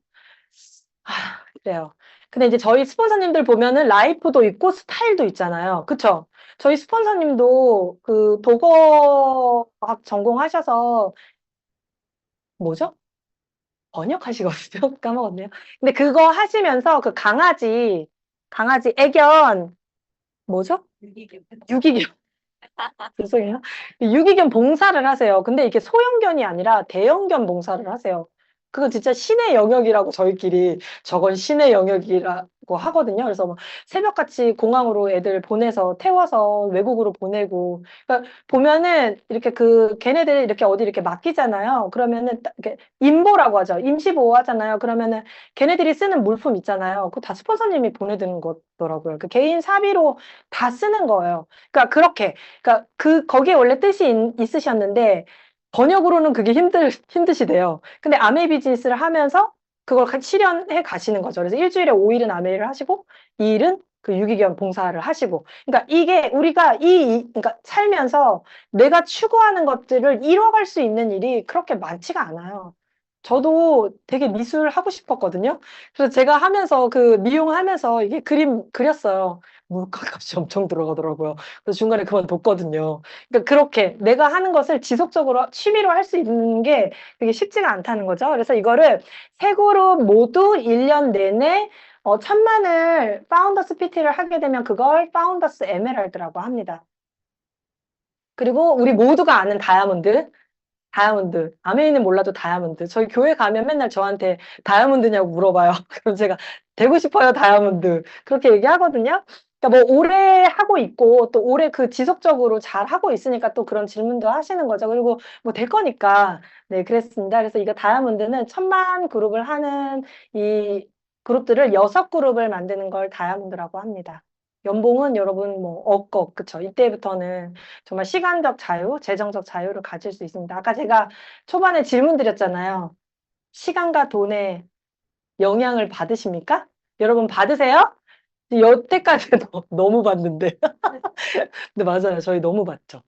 그래요. 근데 이제 저희 스폰서님들 보면은 라이프도 있고 스타일도 있잖아요. 그쵸? 저희 스폰서님도 그 독어학 전공하셔서 뭐죠? 번역하시거든요. 까먹었네요. 근데 그거 하시면서 그 강아지 애견 뭐죠? 유기견. 유기견. 죄송해요. 유기견 봉사를 하세요. 근데 이게 소형견이 아니라 대형견 봉사를 하세요. 그거 진짜 신의 영역이라고 저희끼리 저건 신의 영역이라고 하거든요. 그래서 뭐 새벽같이 공항으로 애들 보내서 태워서 외국으로 보내고. 그러니까 보면은 이렇게 그 걔네들 이렇게 어디 이렇게 맡기잖아요. 그러면은 딱 이렇게 임보라고 하죠. 임시보호 하잖아요. 그러면은 걔네들이 쓰는 물품 있잖아요. 그거 다 스폰서님이 보내드는 거더라고요. 그 개인 사비로 다 쓰는 거예요. 그러니까 그렇게. 그러니까 거기에 원래 뜻이 있으셨는데 번역으로는 그게 힘드시대요. 근데 아메이 비즈니스를 하면서 그걸 실현해 가시는 거죠. 그래서 일주일에 5일은 아메이를 하시고 2일은 그 유기견 봉사를 하시고. 그러니까 이게 우리가 그러니까 살면서 내가 추구하는 것들을 이뤄갈 수 있는 일이 그렇게 많지가 않아요. 저도 되게 미술 하고 싶었거든요. 그래서 제가 하면서 그 미용하면서 이게 그림 그렸어요. 물가값이 엄청 들어가더라고요. 그래서 중간에 그만뒀거든요. 그러니까 그렇게 내가 하는 것을 지속적으로 취미로 할 수 있는 게 되게 쉽지가 않다는 거죠. 그래서 이거를 세 그룹 모두 1년 내내 1,000만을 파운더스 PT를 하게 되면 그걸 파운더스 에메랄드라고 합니다. 그리고 우리 모두가 아는 다이아몬드. 아메이는 몰라도 다이아몬드. 저희 교회 가면 맨날 저한테 다이아몬드냐고 물어봐요. 그럼 제가 되고 싶어요, 다이아몬드. 그렇게 얘기하거든요. 그러니까 뭐 오래 하고 있고 또 오래 그 지속적으로 잘 하고 있으니까 또 그런 질문도 하시는 거죠. 그리고 뭐 될 거니까. 네, 그랬습니다. 그래서 이거 다이아몬드는 1,000만 그룹을 하는 이 그룹들을 6그룹을 만드는 걸 다이아몬드라고 합니다. 연봉은 여러분 뭐 억억 그쵸? 이때부터는 정말 시간적 자유, 재정적 자유를 가질 수 있습니다. 아까 제가 초반에 질문 드렸잖아요. 시간과 돈에 영향을 받으십니까? 여러분 받으세요? 여태까지 너무 받는데. 근데 맞아요. 저희 너무 받죠.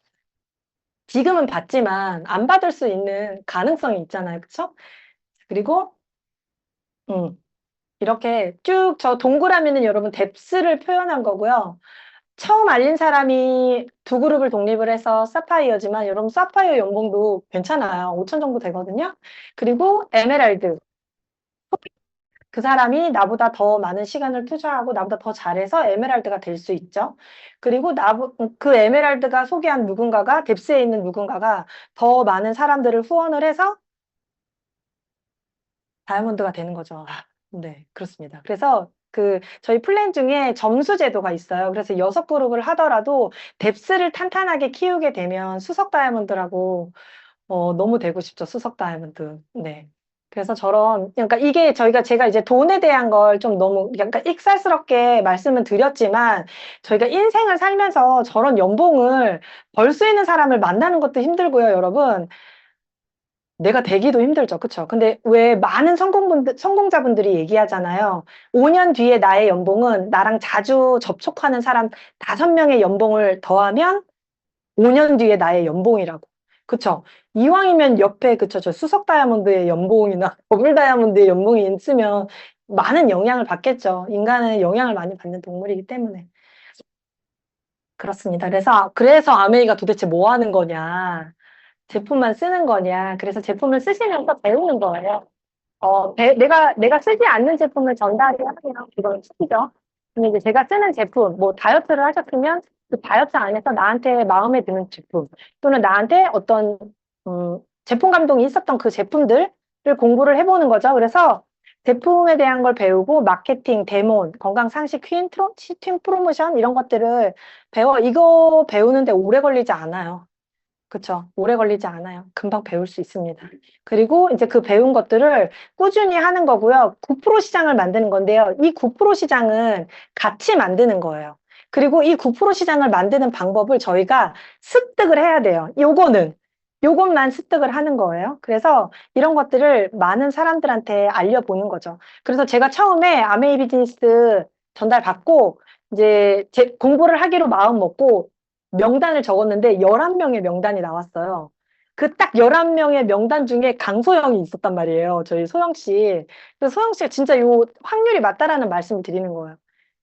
지금은 받지만 안 받을 수 있는 가능성이 있잖아요. 그쵸? 그리고 음, 이렇게 쭉 저 동그라미는 여러분 뎁스를 표현한 거고요. 처음 알린 사람이 두 그룹을 독립을 해서 사파이어지만 여러분 사파이어 연봉도 괜찮아요. 5천 정도 되거든요. 그리고 에메랄드. 그 사람이 나보다 더 많은 시간을 투자하고 나보다 더 잘해서 에메랄드가 될 수 있죠. 그리고 그 에메랄드가 소개한 누군가가 뎁스에 있는 누군가가 더 많은 사람들을 후원을 해서 다이아몬드가 되는 거죠. 네, 그렇습니다. 그래서 저희 플랜 중에 점수 제도가 있어요. 그래서 6그룹을 하더라도 뎁스를 탄탄하게 키우게 되면 수석 다이아몬드라고 너무 되고 싶죠. 수석 다이아몬드. 네. 그래서 그러니까 이게 제가 이제 돈에 대한 걸 좀 너무 약간 익살스럽게 말씀은 드렸지만 저희가 인생을 살면서 저런 연봉을 벌 수 있는 사람을 만나는 것도 힘들고요, 여러분. 내가 되기도 힘들죠. 그쵸? 근데 왜 많은 성공자분들이 얘기하잖아요. 5년 뒤에 나의 연봉은 나랑 자주 접촉하는 사람 5명의 연봉을 더하면 5년 뒤에 나의 연봉이라고. 그쵸? 이왕이면 옆에, 그쵸? 저 수석 다이아몬드의 연봉이나 더블 다이아몬드의 연봉이 있으면 많은 영향을 받겠죠. 인간은 영향을 많이 받는 동물이기 때문에. 그렇습니다. 그래서 아메이가 도대체 뭐 하는 거냐. 제품만 쓰는 거냐. 그래서 제품을 쓰시면서 배우는 거예요. 내가 쓰지 않는 제품을 전달이 하면 그건 쓰죠. 근데 이제 제가 쓰는 제품, 뭐 다이어트를 하셨으면 그 다이어트 안에서 나한테 마음에 드는 제품, 또는 나한테 어떤, 제품 감동이 있었던 그 제품들을 공부를 해보는 거죠. 그래서 제품에 대한 걸 배우고, 마케팅, 데모, 건강 상식, 퀸 프로모션, 이런 것들을 이거 배우는데 오래 걸리지 않아요. 그쵸. 오래 걸리지 않아요. 금방 배울 수 있습니다. 그리고 이제 그 배운 것들을 꾸준히 하는 거고요. 9% 시장을 만드는 건데요. 이 9% 시장은 같이 만드는 거예요. 그리고 이 9% 시장을 만드는 방법을 저희가 습득을 해야 돼요. 요것만 습득을 하는 거예요. 그래서 이런 것들을 많은 사람들한테 알려보는 거죠. 그래서 제가 처음에 아메이 비즈니스 전달 받고 이제 공부를 하기로 마음 먹고 명단을 적었는데 11명의 명단이 나왔어요. 그 딱 11명의 명단 중에 강소영이 있었단 말이에요. 저희 소영 씨. 그래서 소영 씨가 진짜 요 확률이 맞다라는 말씀을 드리는 거예요.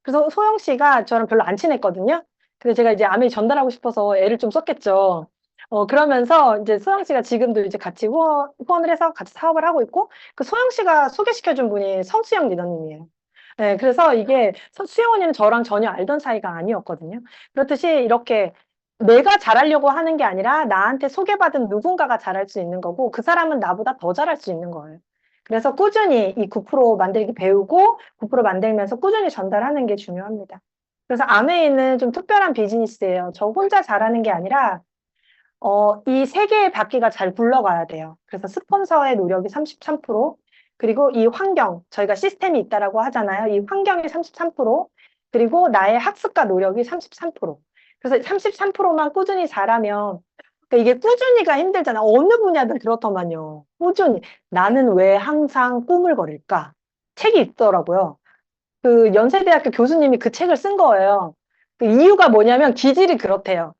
그래서 소영 씨가 저랑 별로 안 친했거든요. 근데 제가 이제 아메이 전달하고 싶어서 애를 좀 썼겠죠. 그러면서 이제 소영 씨가 지금도 이제 같이 후원을 해서 같이 사업을 하고 있고, 그 소영 씨가 소개시켜준 분이 성수영 리더님이에요. 네, 그래서 이게 수영 언니는 저랑 전혀 알던 사이가 아니었거든요. 그렇듯이 이렇게 내가 잘하려고 하는 게 아니라 나한테 소개받은 누군가가 잘할 수 있는 거고 그 사람은 나보다 더 잘할 수 있는 거예요. 그래서 꾸준히 이 9% 만들기 배우고 9% 만들면서 꾸준히 전달하는 게 중요합니다. 그래서 아메이는 좀 특별한 비즈니스예요. 저 혼자 잘하는 게 아니라 이 세 개의 바퀴가 잘 굴러가야 돼요. 그래서 스폰서의 노력이 33%, 그리고 이 환경, 저희가 시스템이 있다라고 하잖아요. 이 환경이 33%, 그리고 나의 학습과 노력이 33%. 그래서 33%만 꾸준히 잘하면, 그러니까 이게 꾸준히가 힘들잖아. 어느 분야든 그렇더만요. 꾸준히. 나는 왜 항상 꿈을 거릴까? 책이 있더라고요. 그 연세대학교 교수님이 그 책을 쓴 거예요. 그 이유가 뭐냐면 기질이 그렇대요.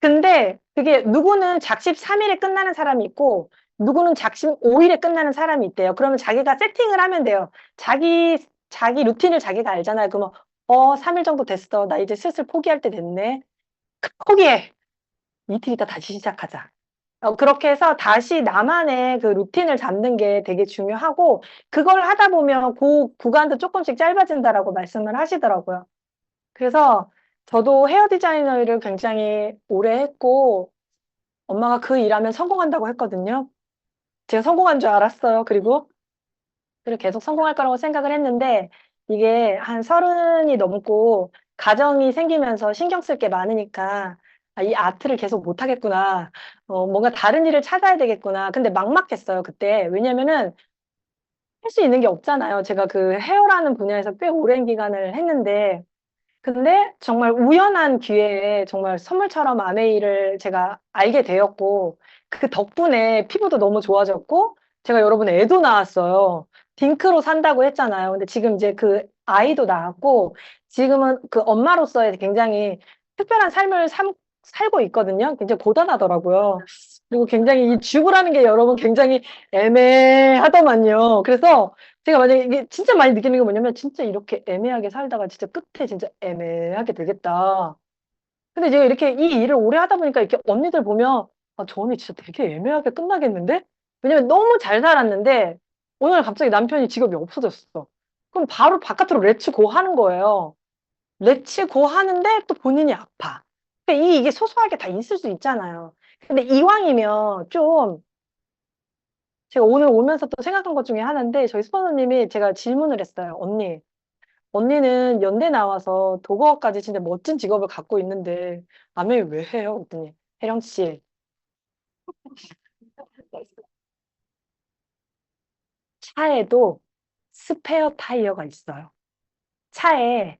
근데 그게 누구는 작심 3일에 끝나는 사람이 있고 누구는 작심 5일에 끝나는 사람이 있대요. 그러면 자기가 세팅을 하면 돼요. 자기 루틴을 자기가 알잖아요. 그러면 3일 정도 됐어. 나 이제 슬슬 포기할 때 됐네. 포기해. 이틀 있다 다시 시작하자. 그렇게 해서 다시 나만의 그 루틴을 잡는 게 되게 중요하고 그걸 하다 보면 그 구간도 조금씩 짧아진다라고 말씀을 하시더라고요. 그래서 저도 헤어 디자이너 일을 굉장히 오래 했고 엄마가 그 일하면 성공한다고 했거든요. 제가 성공한 줄 알았어요. 그리고 계속 성공할 거라고 생각을 했는데 이게 한 30이 넘고 가정이 생기면서 신경 쓸 게 많으니까 이 아트를 계속 못 하겠구나. 뭔가 다른 일을 찾아야 되겠구나. 근데 막막했어요, 그때. 왜냐면은 할 수 있는 게 없잖아요. 제가 그 헤어라는 분야에서 꽤 오랜 기간을 했는데 근데 정말 우연한 기회에 정말 선물처럼 아메이를 제가 알게 되었고 그 덕분에 피부도 너무 좋아졌고 제가 여러분 애도 낳았어요. 딩크로 산다고 했잖아요. 근데 지금 이제 그 아이도 낳았고 지금은 그 엄마로서의 굉장히 특별한 삶을 살고 있거든요. 굉장히 고단하더라고요. 그리고 굉장히 이 죽으라는 게 여러분 굉장히 애매하더만요. 그래서 제가 만약에 이게 진짜 많이 느끼는 게 뭐냐면 진짜 이렇게 애매하게 살다가 진짜 끝에 진짜 애매하게 되겠다. 근데 제가 이렇게 이 일을 오래 하다 보니까 이렇게 언니들 보면 저 언니 진짜 되게 애매하게 끝나겠는데? 왜냐면 너무 잘 살았는데 오늘 갑자기 남편이 직업이 없어졌어. 그럼 바로 바깥으로 렛츠고 하는 거예요. 렛츠고 하는데 또 본인이 아파. 그러니까 이게 소소하게 다 있을 수 있잖아요. 근데 이왕이면 좀 제가 오늘 오면서 또 생각한 것 중에 하나인데 저희 스포너님이 제가 질문을 했어요. 언니는 연대 나와서 도거까지 진짜 멋진 직업을 갖고 있는데 아메이 왜 해요? 그랬더니 혜령 씨 차에도 스페어 타이어가 있어요. 차에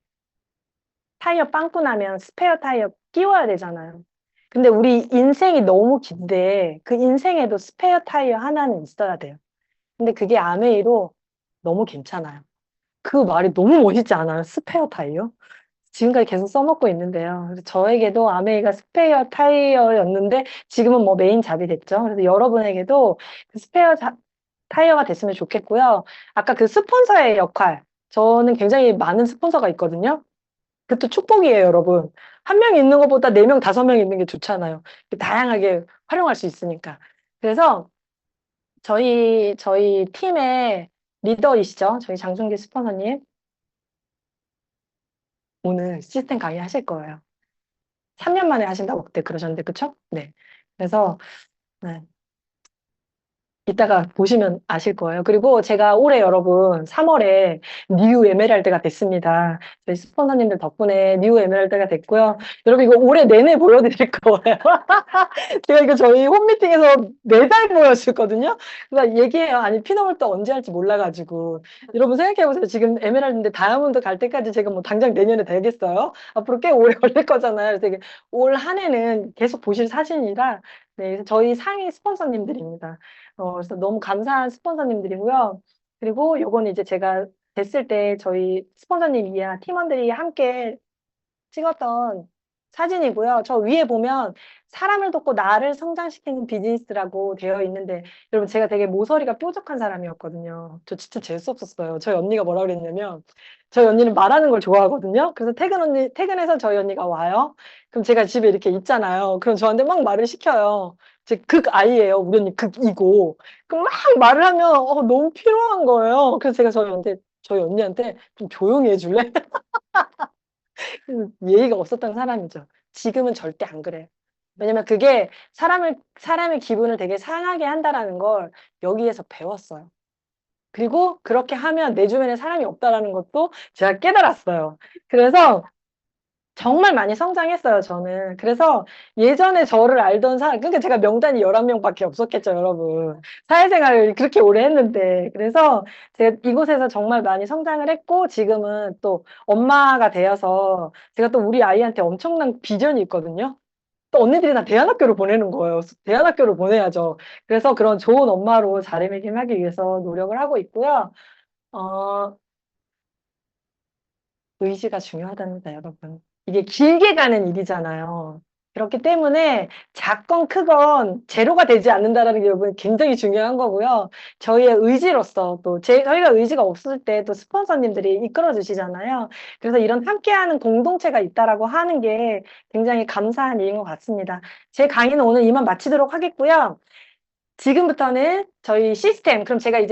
타이어 빵꾸 나면 스페어 타이어 끼워야 되잖아요. 근데 우리 인생이 너무 긴데 그 인생에도 스페어 타이어 하나는 있어야 돼요. 근데 그게 아메이로 너무 괜찮아요. 그 말이 너무 멋있지 않아요? 스페어 타이어? 지금까지 계속 써먹고 있는데요. 그래서 저에게도 아메이가 스페어 타이어였는데 지금은 뭐 메인 잡이 됐죠. 그래서 여러분에게도 그 타이어가 됐으면 좋겠고요. 아까 그 스폰서의 역할. 저는 굉장히 많은 스폰서가 있거든요. 그것도 축복이에요, 여러분. 한 명 있는 것보다 네 명, 다섯 명 있는 게 좋잖아요. 다양하게 활용할 수 있으니까. 그래서 저희 팀의 리더이시죠? 저희 장순기 스포너님. 오늘 시스템 강의 하실 거예요. 3년 만에 하신다고 그때 그러셨는데, 그쵸? 네. 그래서, 네. 이따가 보시면 아실 거예요. 그리고 제가 올해 여러분 3월에 뉴 에메랄드가 됐습니다. 저희 스폰서님들 덕분에 뉴 에메랄드가 됐고요. 여러분 이거 올해 내내 보여드릴 거예요. 제가 이거 저희 홈미팅에서 매달 보여줬거든요. 그래서 얘기해요. 아니 피너몰도 언제 할지 몰라가지고. 여러분 생각해보세요. 지금 에메랄드인데 다이아몬드 갈 때까지 제가 뭐 당장 내년에 되겠어요? 앞으로 꽤 오래 걸릴 거잖아요. 그래서 올 한 해는 계속 보실 사진이라 네, 그래서 저희 상위 스폰서님들입니다. 그래서 너무 감사한 스폰서님들이고요. 그리고 요거는 이제 제가 됐을 때 저희 스폰서님이야 팀원들이 함께 찍었던 사진이고요. 저 위에 보면 사람을 돕고 나를 성장시키는 비즈니스라고 되어 있는데 여러분 제가 되게 모서리가 뾰족한 사람이었거든요. 저 진짜 재수 없었어요. 저희 언니가 뭐라 그랬냐면 저희 언니는 말하는 걸 좋아하거든요. 그래서 퇴근해서 저희 언니가 와요. 그럼 제가 집에 이렇게 있잖아요. 그럼 저한테 막 말을 시켜요. 제 극아이예요. 우리 언니 극이고. 그럼 막 말을 하면 너무 피로한 거예요. 그래서 제가 저희 언니한테 좀 조용히 해줄래? 예의가 없었던 사람이죠. 지금은 절대 안 그래요. 왜냐면 그게 사람의 기분을 되게 상하게 한다라는 걸 여기에서 배웠어요. 그리고 그렇게 하면 내 주변에 사람이 없다라는 것도 제가 깨달았어요. 그래서 정말 많이 성장했어요, 저는. 그래서 예전에 저를 알던 사람, 그러니까 제가 명단이 11명밖에 없었겠죠, 여러분. 사회생활을 그렇게 오래 했는데. 그래서 제가 이곳에서 정말 많이 성장을 했고, 지금은 또 엄마가 되어서 제가 또 우리 아이한테 엄청난 비전이 있거든요. 또 언니들이 다 대안학교를 보내는 거예요. 대안학교를 보내야죠. 그래서 그런 좋은 엄마로 자리매김하기 위해서 노력을 하고 있고요. 어, 의지가 중요하답니다, 여러분. 이게 길게 가는 일이잖아요. 그렇기 때문에 작건 크건 제로가 되지 않는다라는 게 여러분 굉장히 중요한 거고요. 저희의 의지로서 또 저희가 의지가 없을 때 또 스폰서님들이 이끌어 주시잖아요. 그래서 이런 함께하는 공동체가 있다라고 하는 게 굉장히 감사한 일인 것 같습니다. 제 강의는 오늘 이만 마치도록 하겠고요. 지금부터는 저희 시스템, 그럼 제가 이제